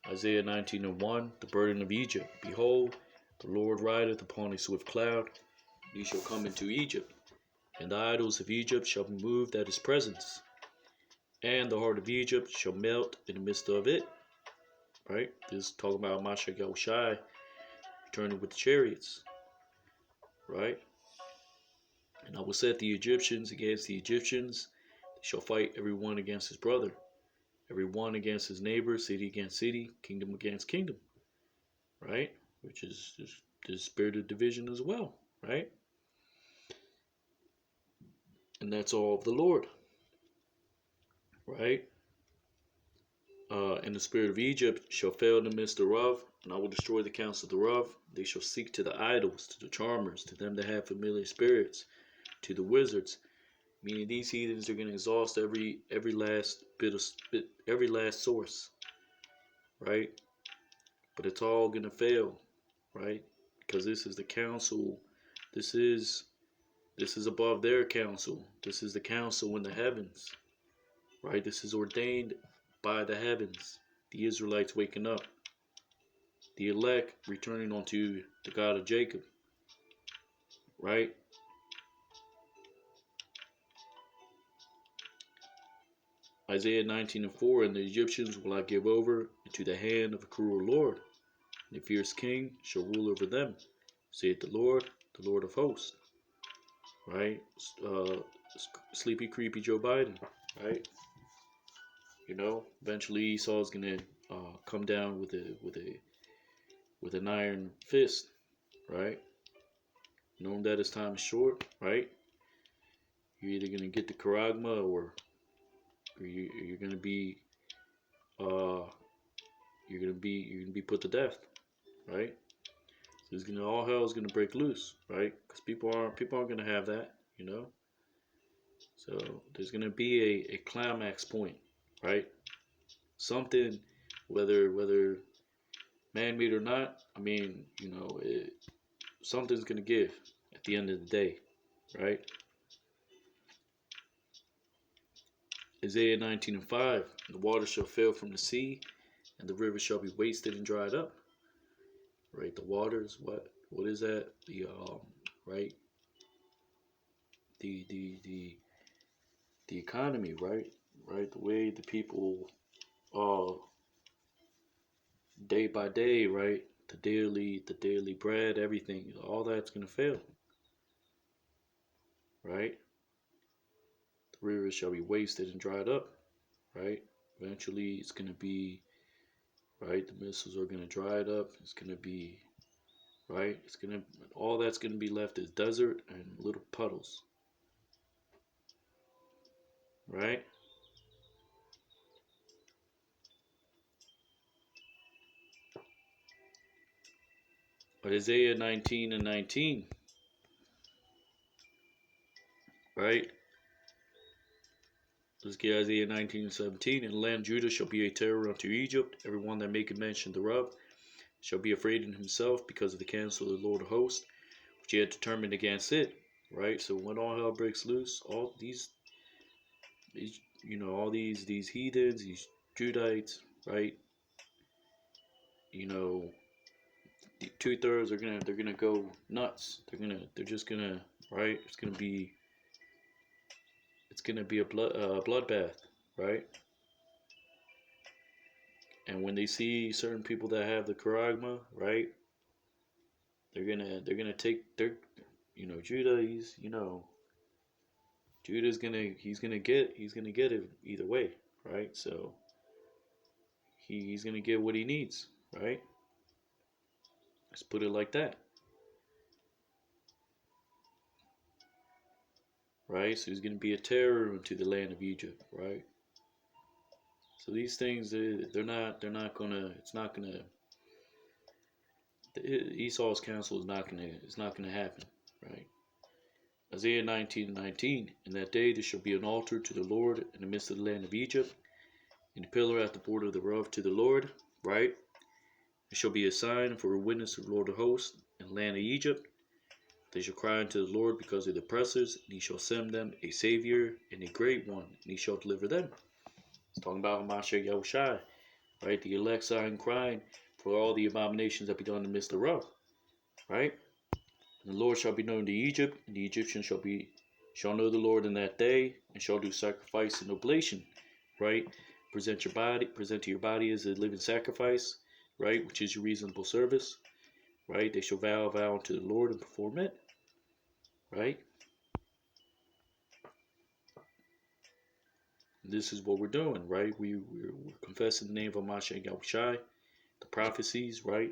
Isaiah 19 and 1. The burden of Egypt. Behold, the Lord rideth upon a swift cloud. He shall come into Egypt, and the idols of Egypt shall be moved at his presence, and the heart of Egypt shall melt in the midst of it. Right? This is talking about Mashiach Yahushai returning with the chariots. Right? And I will set the Egyptians against the Egyptians. They shall fight every one against his brother, every one against his neighbor, city against city, kingdom against kingdom. Right? Which is the spirit of division as well. Right? And that's all of the Lord. Right? And the spirit of Egypt shall fail in the midst thereof, and I will destroy the counsel thereof. They shall seek to the idols, to the charmers, to them that have familiar spirits, to the wizards. Meaning these heathens are going to exhaust every last every last source, right? But it's all going to fail, right? Because this is the council. This is above their council. This is the council in the heavens, right? This is ordained by the heavens. The Israelites waking up. The elect returning unto the God of Jacob, right? Isaiah 19 and 4. And the Egyptians will I give over into the hand of a cruel Lord, and a fierce king shall rule over them, saith the Lord of hosts. Right? Sleepy, creepy Joe Biden, right? You know, eventually Esau is gonna come down with an iron fist, right? Knowing that his time is short, right? You're either gonna get the charagma or you're gonna be you're gonna be put to death, right? So it's gonna all hell is gonna break loose, right? Because people aren't gonna have that, you know. So there's gonna be a climax point, right? Something, whether man-made or not. I mean, you know, something's gonna give at the end of the day, right? Isaiah 19 and 5. The water shall fail from the sea, and the river shall be wasted and dried up. Right? The waters. What is that? The right. The economy, right? Right. The way the people, uh, day by day, right? The daily bread, everything, all that's gonna fail, right? The rivers shall be wasted and dried up, right? Eventually, it's gonna be right. The missiles are gonna dry it up. It's gonna be right. It's gonna all that's gonna be left is desert and little puddles, right? But Isaiah 19 and 19, right? Let's get Isaiah 19 and 17. And the land Judah shall be a terror unto Egypt. Every one that maketh mention thereof shall be afraid in himself because of the counsel of the Lord of hosts, which he had determined against it. Right? So when all hell breaks loose, all these all these heathens, these Judites, right? You know, 2/3 they're gonna go nuts. They're just gonna right. It's it's gonna be a bloodbath, right? And when they see certain people that have the charagma, right, they're gonna take their, Judah. Judah's gonna get it either way, right? So he's gonna get what he needs, right? Let's put it like that, right? So he's gonna be a terror into the land of Egypt, right? So these things, they're not gonna. It's not gonna. Esau's counsel is not gonna happen, right? Isaiah 19:19. In that day there shall be an altar to the Lord in the midst of the land of Egypt, and a pillar at the border thereof to the Lord, right? It shall be a sign for a witness to the Lord of hosts in the land of Egypt. They shall cry unto the Lord because of the oppressors, and he shall send them a Savior and a great one, and he shall deliver them. It's talking about Hamashiach Yahushai, right? The elect sighing crying for all the abominations that be done in the midst thereof, right? And the Lord shall be known to Egypt, and the Egyptians shall know the Lord in that day, and shall do sacrifice and oblation, right? Present to your body as a living sacrifice, right? Which is your reasonable service, right? They shall vow unto the Lord and perform it, right? This is what we're doing, right? We're confessing the name of Hamashiach Yahushai, the prophecies, right?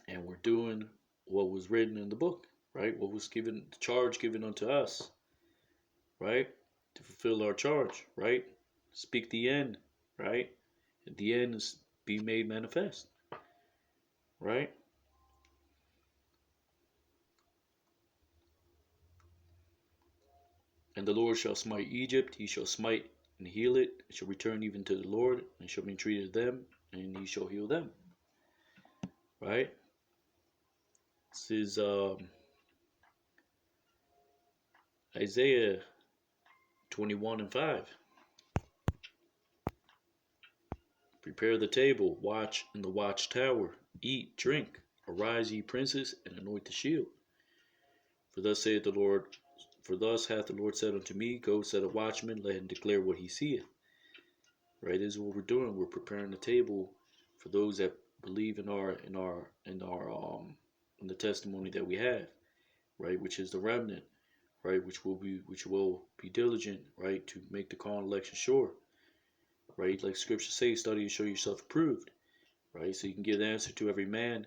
And we're doing what was written in the book, right? What was given, the charge given unto us, right? To fulfill our charge, right? Speak the end, right? At the end is be made manifest, right? And the Lord shall smite Egypt, he shall smite and heal it, it shall return even to the Lord, and shall be entreated them, and he shall heal them, right? This is Isaiah 21:5. Prepare the table, watch in the watchtower, eat, drink, arise ye princes, and anoint the shield. For thus saith the Lord, for thus hath the Lord said unto me, go set a watchman, let him declare what he seeth. Right, this is what we're doing. We're preparing the table for those that believe in the testimony that we have, right, which is the remnant, right, which will be diligent, right, to make the call and election sure, right, like Scripture says, study to show yourself approved, right, so you can give the answer to every man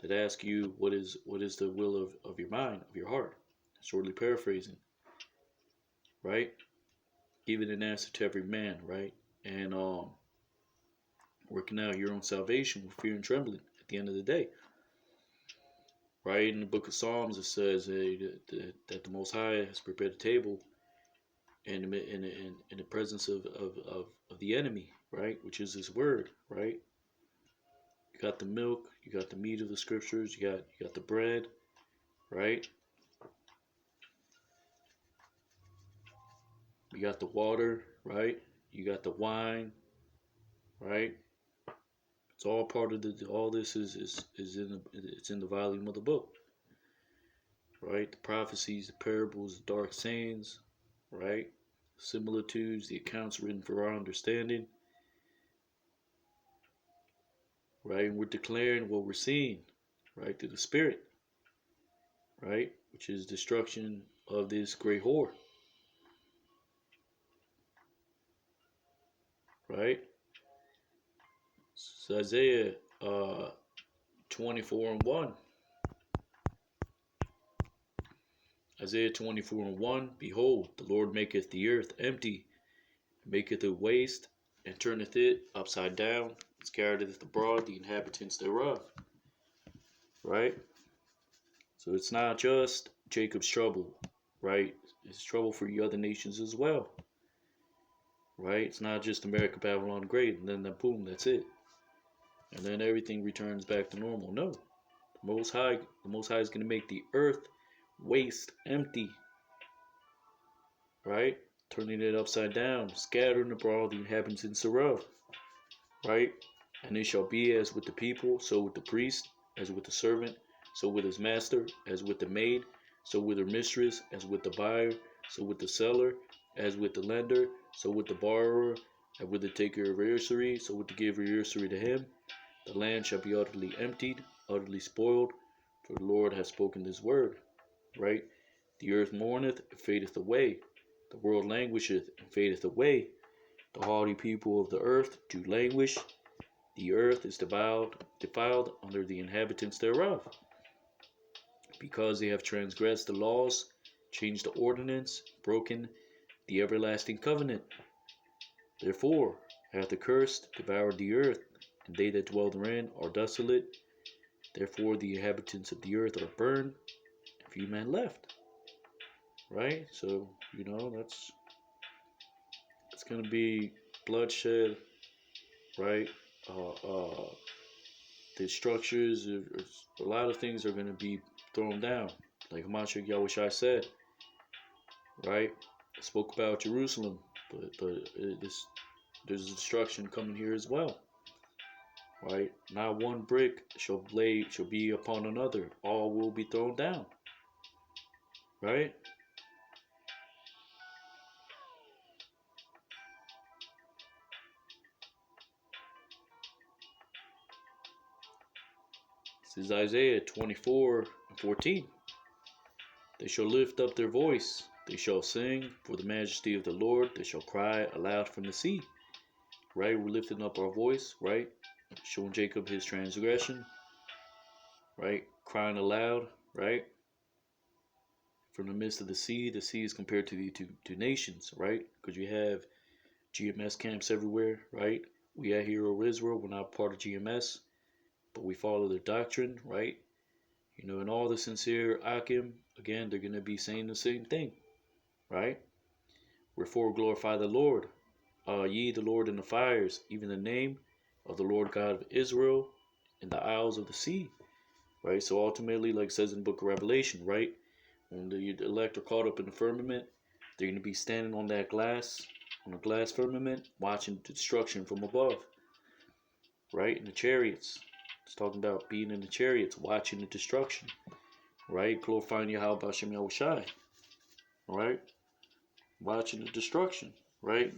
that asks you what is the will of your mind, of your heart, shortly paraphrasing, right, giving an answer to every man, right, and working out your own salvation with fear and trembling at the end of the day. Right, in the book of Psalms it says that the Most High has prepared a table in the presence of the enemy, right, which is His word, right. You got the milk, you got the meat of the scriptures, you got the bread, right. You got the water, right. You got the wine, right. It's all part of all this is in the volume of the book, right? The prophecies, the parables, the dark sayings, right? Similitudes, the accounts written for our understanding, right? And we're declaring what we're seeing, right? Through the Spirit, right? Which is destruction of this great whore, right? So Isaiah 24:1. Isaiah 24:1. Behold, the Lord maketh the earth empty, maketh it waste, and turneth it upside down, scattereth abroad the inhabitants thereof. Right? So it's not just Jacob's trouble, right? It's trouble for the other nations as well. Right? It's not just America, Babylon, great, and then boom, that's it. And then everything returns back to normal. No. The Most High is going to make the earth waste, empty. Right? Turning it upside down, scattering abroad the inhabitants thereof. Right? And it shall be as with the people, so with the priest, as with the servant, so with his master, as with the maid, so with her mistress, as with the buyer, so with the seller, as with the lender, so with the borrower, and with the taker of usury, so with the giver of usury to him. The land shall be utterly emptied, utterly spoiled, for the Lord hath spoken this word. Right? The earth mourneth and fadeth away. The world languisheth and fadeth away. The haughty people of the earth do languish. The earth is defiled under the inhabitants thereof, because they have transgressed the laws, changed the ordinance, broken the everlasting covenant. Therefore hath the curse devoured the earth, and they that dwell therein are desolate. Therefore the inhabitants of the earth are burned, and few men left. Right? So, that's going to be bloodshed, right? The structures, a lot of things are going to be thrown down. Like Hamashiach Yahushua said, right? I spoke about Jerusalem, but there's destruction coming here as well, right? Not one brick shall be upon another. All will be thrown down, right? This is Isaiah 24:14. They shall lift up their voice. They shall sing for the majesty of the Lord. They shall cry aloud from the sea. Right? We're lifting up our voice, right? Showing Jacob his transgression, right? Crying aloud, right? From the midst of the sea is compared to the two nations, right? Because you have GMS camps everywhere, right? We at Hero Israel, we're not part of GMS, but we follow their doctrine, right? And all the sincere Akim, again, they're going to be saying the same thing, right? Wherefore glorify the Lord, ye the Lord in the fires, even the name of the Lord God of Israel in the isles of the sea, right? So ultimately, like it says in the book of Revelation, right? When the elect are caught up in the firmament, they're going to be standing on that glass, on a glass firmament, watching destruction from above, right? In the chariots. It's talking about being in the chariots, watching the destruction, right? Glorifying Yahweh B'Shem Yahushai, right? Watching the destruction, right?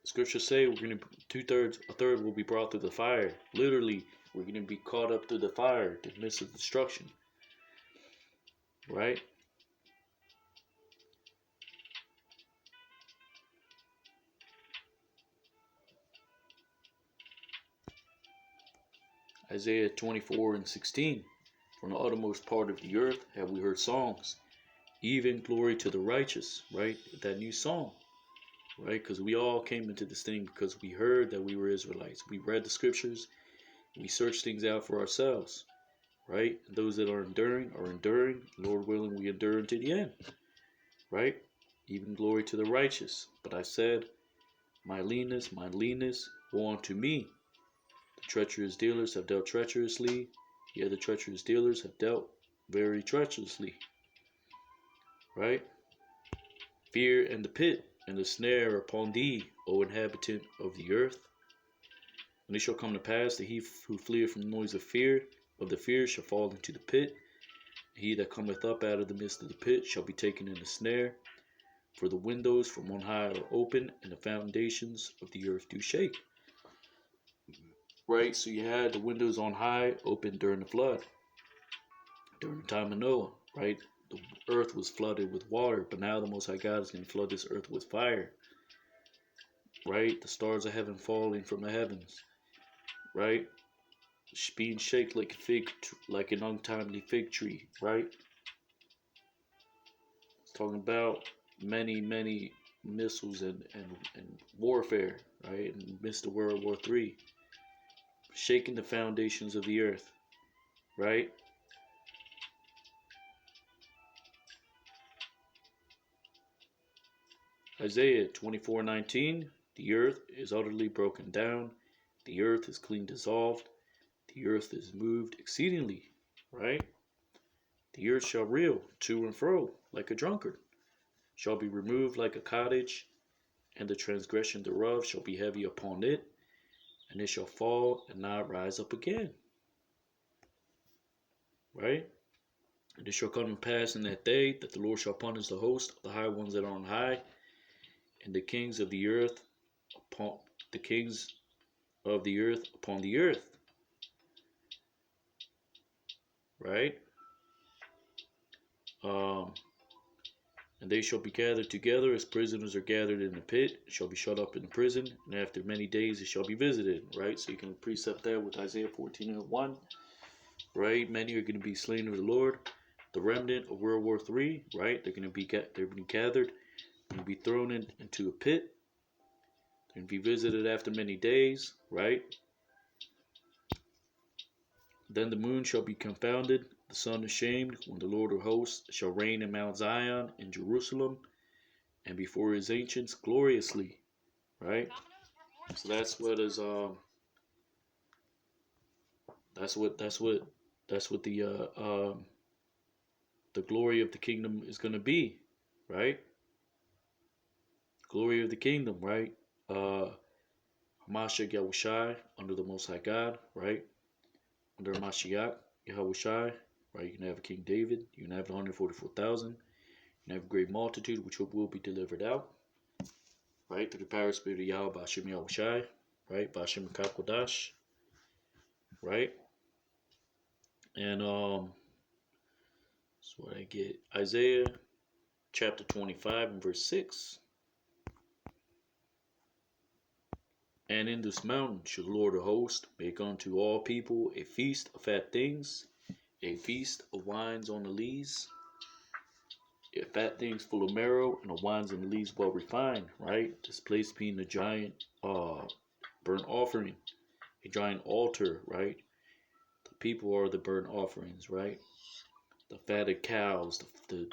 Scriptures say we're going to a third will be brought through the fire. Literally, we're going to be caught up through the fire, the midst of destruction, right? Isaiah 24:16. From the uttermost part of the earth have we heard songs, even glory to the righteous, right? That new song, right? Because we all came into this thing because we heard that we were Israelites. We read the scriptures, we searched things out for ourselves, right? And those that are enduring. Lord willing, we endure unto the end, right? Even glory to the righteous. But I said, my leanness, woe unto me. The treacherous dealers have dealt treacherously. Yeah, the treacherous dealers have dealt very treacherously, right? Fear and the pit and the snare upon thee, O inhabitant of the earth. And it shall come to pass that he who fleeth from the noise of the fear shall fall into the pit. He that cometh up out of the midst of the pit shall be taken in the snare. For the windows from on high are open, and the foundations of the earth do shake. Right? So you had the windows on high open during the flood, during the time of Noah, right? The earth was flooded with water, but now the Most High God is going to flood this earth with fire, right? The stars of heaven falling from the heavens, right? Being shaked like an untimely fig tree, right? It's talking about many missiles and warfare, right? In the midst of World War III, shaking the foundations of the earth, right? Isaiah 24:19, the earth is utterly broken down, the earth is clean dissolved, the earth is moved exceedingly, right? The earth shall reel to and fro like a drunkard, shall be removed like a cottage, and the transgression thereof shall be heavy upon it, and it shall fall and not rise up again, right? And it shall come to pass in that day that the Lord shall punish the host of the high ones that are on high, and the kings of the earth upon the kings of the earth upon the earth. Right? And they shall be gathered together as prisoners are gathered in the pit, shall be shut up in the prison, and after many days it shall be visited. Right? So you can precept that with Isaiah 14:1. Right? Many are going to be slain of the Lord. The remnant of World War III, right? They're going to be gathered, they're going to be thrown into a pit, and be visited after many days, right? Then the moon shall be confounded, the sun ashamed, when the Lord of hosts shall reign in Mount Zion in Jerusalem, and before his ancients gloriously, right? So that's what is that's what the glory of the kingdom is going to be, right? Glory of the kingdom, right? Hamashiach Yahushai under the Most High God, right? Under Mashiach Yahushai, right? You can have King David, you can have 144,000, you can have a great multitude which will be delivered out, right? Through the power spirit of Yahweh Bashim Yahushai, right? Bashim Kakodash, right? And that's what I get. Isaiah chapter 25 and verse 6. And in this mountain shall the Lord of hosts make unto all people a feast of fat things, a feast of wines on the lees, fat things full of marrow, and the wines and the lees well refined, right? This place being a giant burnt offering, a giant altar, right? The people are the burnt offerings, right? The fatted cows, the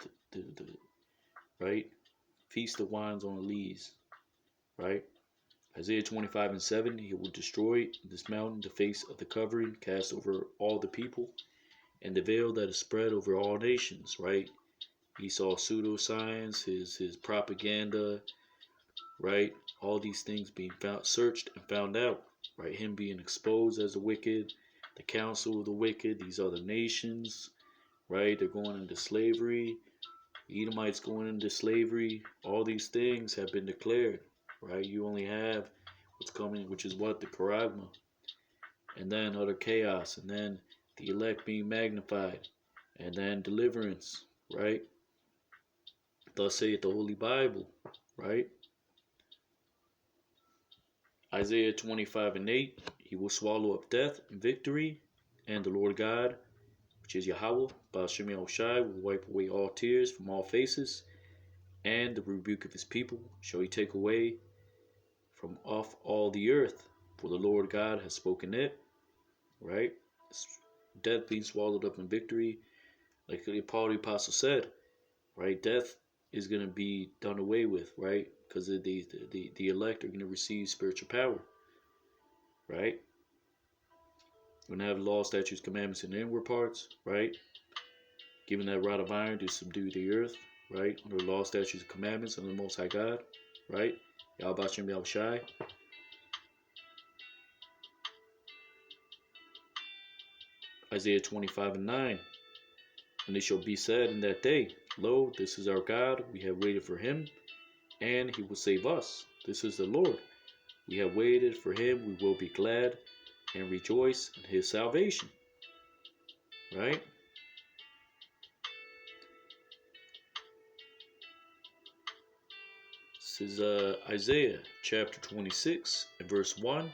right? Feast of wines on the lees, right? Isaiah 25:7, he will destroy this mountain, the face of the covering cast over all the people, and the veil that is spread over all nations, right? He saw pseudoscience, his propaganda, right? All these things being found, searched and found out, right? Him being exposed as the wicked, the council of the wicked, these other nations, right? They're going into slavery, Edomites going into slavery. All these things have been declared, right? You only have what's coming, which is what? The Charagma. And then utter chaos, and then the elect being magnified, and then deliverance, right? Thus saith the Holy Bible, right? Isaiah 25:8, he will swallow up death and victory, and the Lord God, which is Yahweh, Ba'ashem Yahushai, will wipe away all tears from all faces, and the rebuke of his people shall he take away from off all the earth, for the Lord God has spoken it, right? Death being swallowed up in victory, like Paul the Apostle said, right? Death is going to be done away with, right? Because the elect are going to receive spiritual power, right? We're going to have law, statutes, commandments in the inward parts, right? Given that rod of iron to subdue the earth, right? Under law, statutes, and commandments under the Most High God, right? Yahweh Shem Yahushai. Isaiah 25:9. And it shall be said in that day, Lo, this is our God, we have waited for him, and he will save us. This is the Lord. We have waited for him, we will be glad and rejoice in his salvation. Right? This is Isaiah chapter 26 and verse 1.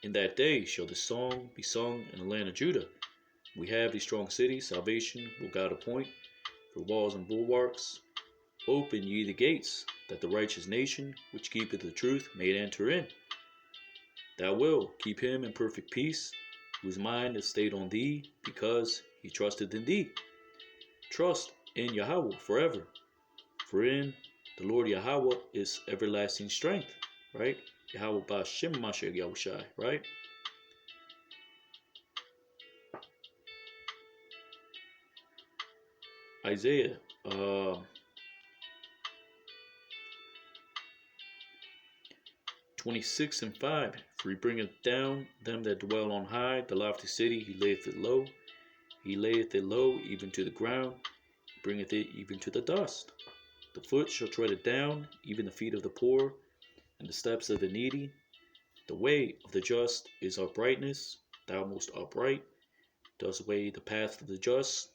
In that day shall the song be sung in the land of Judah. We have a strong city, salvation will God appoint, for walls and bulwarks. Open ye the gates, that the righteous nation, which keepeth the truth, may enter in. Thou wilt keep him in perfect peace, whose mind is stayed on thee, because he trusted in thee. Trust in Yahweh forever, for in the Lord Yahweh is everlasting strength, right? Yahweh Ba'ashem Mashiach Yahushai, right? Isaiah 26:5. For he bringeth down them that dwell on high, the lofty city he layeth it low. He layeth it low even to the ground, bringeth it even to the dust. The foot shall tread it down, even the feet of the poor, and the steps of the needy. The way of the just is uprightness. Thou most upright dost weigh the path of the just.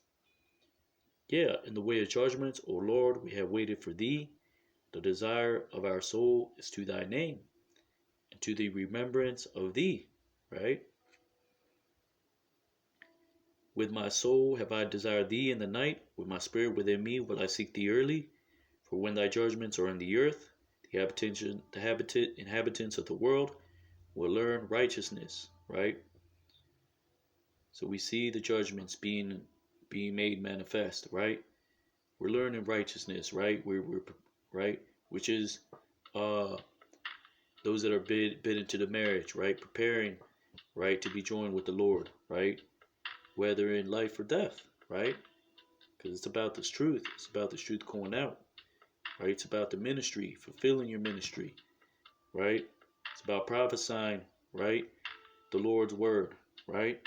Yeah, in the way of judgment, O Lord, we have waited for thee. The desire of our soul is to thy name, and to the remembrance of thee, right? With my soul have I desired thee in the night, with my spirit within me will I seek thee early. For when thy judgments are in the earth, the inhabitants of the world will learn righteousness, right? So we see the judgments being made manifest, right? We're learning righteousness, right? We're right, which is those that are bid into the marriage, right? Preparing, right, to be joined with the Lord, right? Whether in life or death, right? Because it's about this truth. It's about this truth going out, right? It's about the ministry, fulfilling your ministry, right? It's about prophesying, right? The Lord's word, right?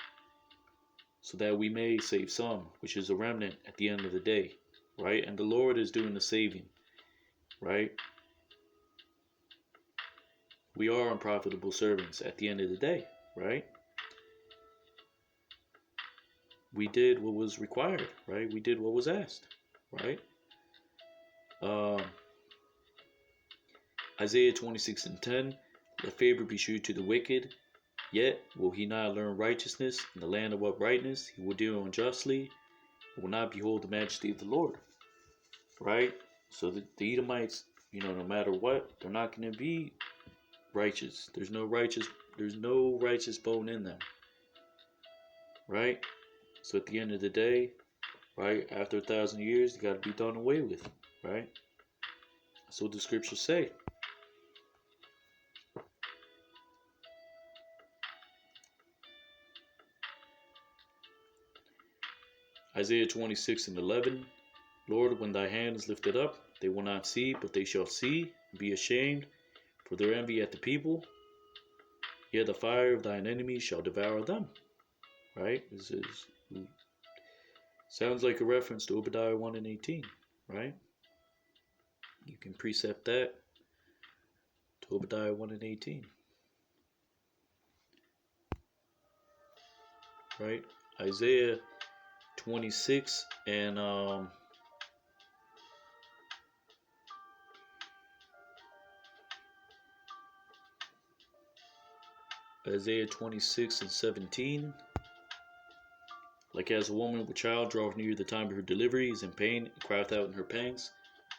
So that we may save some, which is a remnant at the end of the day, right? And the Lord is doing the saving, right? We are unprofitable servants at the end of the day, right? We did what was required, right? We did what was asked, right? Isaiah 26:10, let favor be shewed to the wicked, yet will he not learn righteousness in the land of uprightness. He will deal unjustly, will not behold the majesty of the Lord, right? So the Edomites, no matter what, they're not going to be righteous. There's no righteous bone in them, right? So at the end of the day, right, after 1,000 years, you got to be done away with, right? That's what the scriptures say. Isaiah 26:11, Lord, when thy hand is lifted up, they will not see, but they shall see and be ashamed for their envy at the people. Yet the fire of thine enemies shall devour them. Right? This sounds like a reference to Obadiah 1:18, right? You can precept that to Obadiah 1:18. Right? Isaiah 26 and Isaiah 26:17. Like as a woman with child draweth near the time of her delivery, is in pain, and crieth out in her pangs,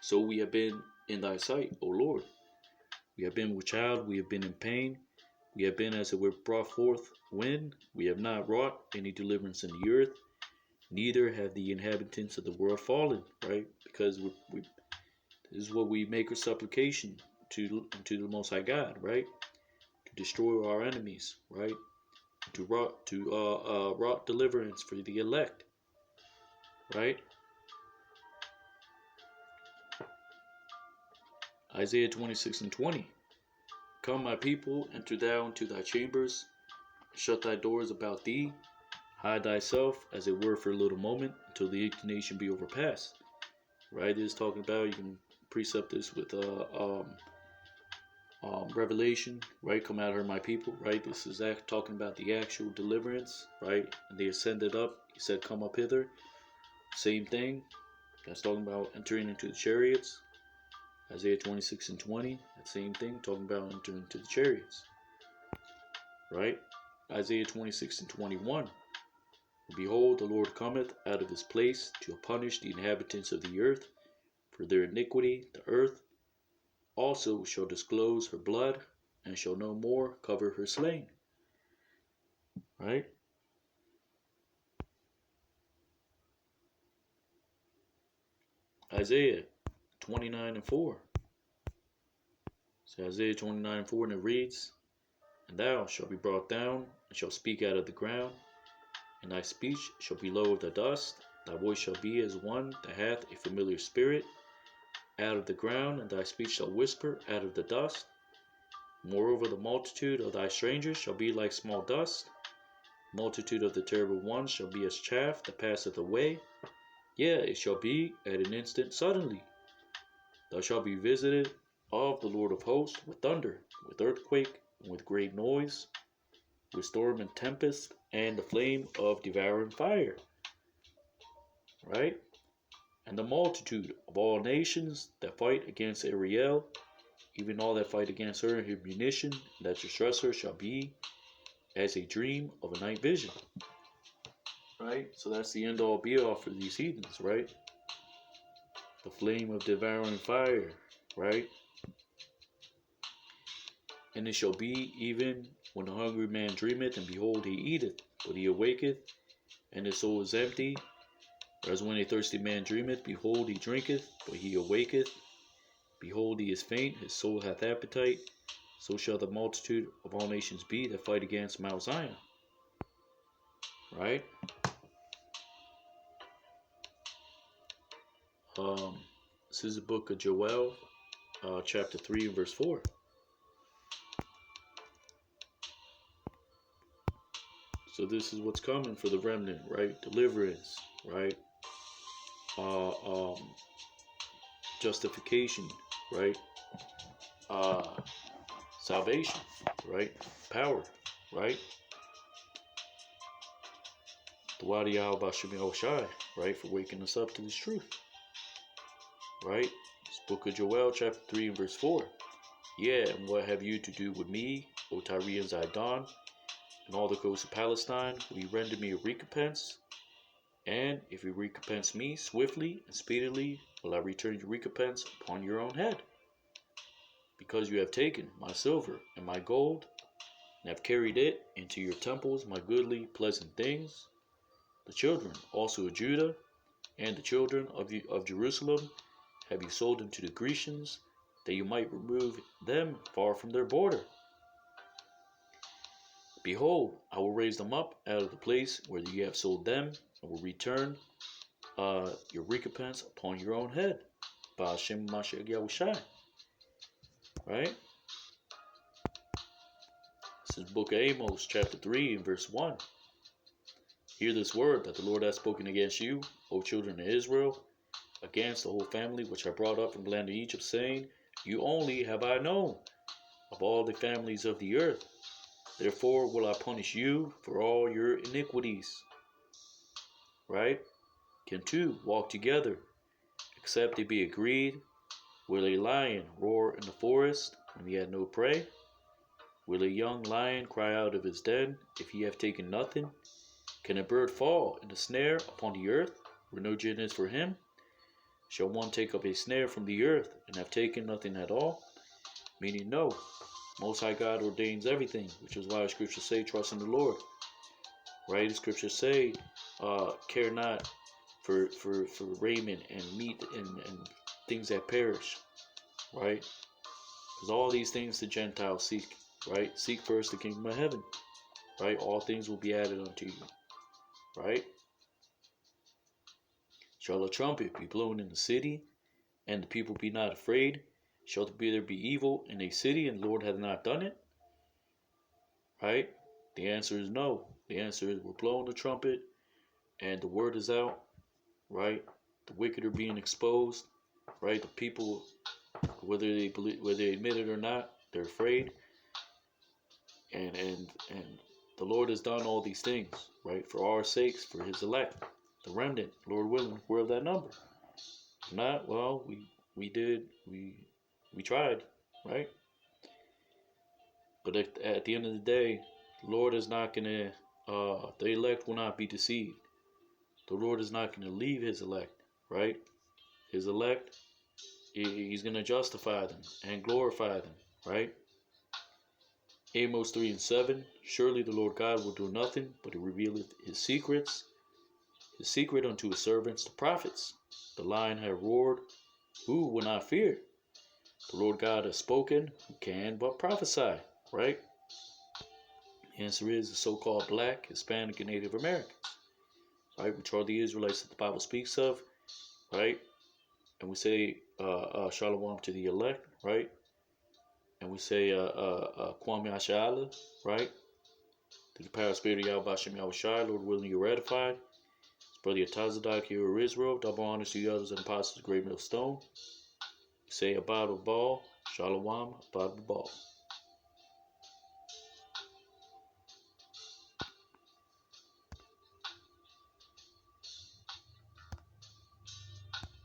so we have been in thy sight, O Lord. We have been with child, we have been in pain, we have been as it were brought forth when we have not wrought any deliverance in the earth, neither have the inhabitants of the world fallen, right? Because this is what we make our supplication to the Most High God, right? To destroy our enemies, right? To wrought deliverance for the elect, right? Isaiah 26:20. Come, my people, enter thou into thy chambers, shut thy doors about thee, hide thyself as it were for a little moment until the indignation be overpassed. Right? This is talking about, you can precept this with Revelation, right? Come out of her, my people, right? This is talking about the actual deliverance, right? And they ascended up. He said, come up hither. Same thing. That's talking about entering into the chariots. Isaiah 26:20. That same thing, talking about entering into the chariots. Right? Isaiah 26:21. Behold, the Lord cometh out of his place to punish the inhabitants of the earth for their iniquity. The earth also shall disclose her blood, and shall no more cover her slain. Right? Isaiah 29:4. So Isaiah 29:4, and it reads, and thou shalt be brought down, and shalt speak out of the ground, and thy speech shall be low of the dust, thy voice shall be as one that hath a familiar spirit, out of the ground, and thy speech shall whisper out of the dust. Moreover, the multitude of thy strangers shall be like small dust, Multitude of the terrible ones shall be as chaff that passeth away. Yea, it shall be at an instant suddenly. Thou shalt be visited of the Lord of hosts with thunder, with earthquake, and with great noise, with storm and tempest, and the flame of devouring fire. Right? And the multitude of all nations that fight against Ariel, even all that fight against her and her munition, that distress her shall be as a dream of a night vision. Right? So that's the end all be all for these heathens, right? The flame of devouring fire, right? And it shall be even when the hungry man dreameth, and behold, he eateth, but he awaketh, and his soul is empty. Or as when a thirsty man dreameth, behold, he drinketh, but he awaketh, behold, he is faint, his soul hath appetite. So shall the multitude of all nations be that fight against Mount Zion. Right? This is the book of Joel, chapter 3 and verse 4. So this is what's coming for the remnant, right? Deliverance, right? Justification, right? Salvation, right? Power, right? The Wadi Bashim Oshai, right? For waking us up to this truth, right? This book of Joel, chapter 3 and verse 4. Yeah, and what have you to do with me, O Tyre and Zidon, and all the coasts of Palestine? Will you render me a recompense? And if you recompense me swiftly and speedily, will I return your recompense upon your own head? Because you have taken my silver and my gold, and have carried it into your temples, my goodly, pleasant things. The children also of Judah and the children of Jerusalem have you sold into the Grecians, that you might remove them far from their border. Behold, I will raise them up out of the place where you have sold them, and will return your recompense upon your own head. Ba'ashem Mashiach Yahushai. Right? This is book of Amos, chapter 3, and verse 1. Hear this word that the Lord hath spoken against you, O children of Israel, against the whole family which I brought up from the land of Egypt, saying, you only have I known of all the families of the earth. Therefore will I punish you for all your iniquities. Right? Can two walk together, except they be agreed? Will a lion roar in the forest when he had no prey? Will a young lion cry out of his den if he have taken nothing? Can a bird fall in a snare upon the earth, where no gin is for him? Shall one take up a snare from the earth, and have taken nothing at all? Meaning, no. Most High God ordains everything, which is why the scriptures say, trust in the Lord. Right? The scriptures say, care not for raiment and meat and things that perish. Right? Because all these things the Gentiles seek. Right? Seek first the kingdom of heaven. Right? All things will be added unto you. Right? Shall a trumpet be blown in the city, and the people be not afraid? Shall there be evil in a city, and the Lord hath not done it? Right? The answer is no. The answer is we're blowing the trumpet, and the word is out. Right? The wicked are being exposed. Right? The people, whether they admit it or not, they're afraid. And the Lord has done all these things, right? For our sakes, for His elect, the remnant. Lord willing, we're of that number. If not, well, we tried, right? But at the end of the day, the Lord is not gonna. The elect will not be deceived. The Lord is not gonna leave His elect, right? His elect, He's gonna justify them and glorify them, right? Amos 3 and 7. Surely the Lord God will do nothing, but He revealeth His secret unto His servants, the prophets. The lion hath roared, who will not fear? The Lord God has spoken, who can but prophesy, right? The answer is the so-called black, Hispanic, and Native Americans, right? Which are the Israelites that the Bible speaks of, right? And we say shalom to the elect, right? And we say Kwame Ashala, right? through the power of spirit of Yahweh Shem Yahweh Shai, Lord willing, you're ratified. It's Brother Yatazadak here of Israel. Double honors to you others and apostles of Great Mill Stone. Say Abad Ball, Shalom, Abad Ball.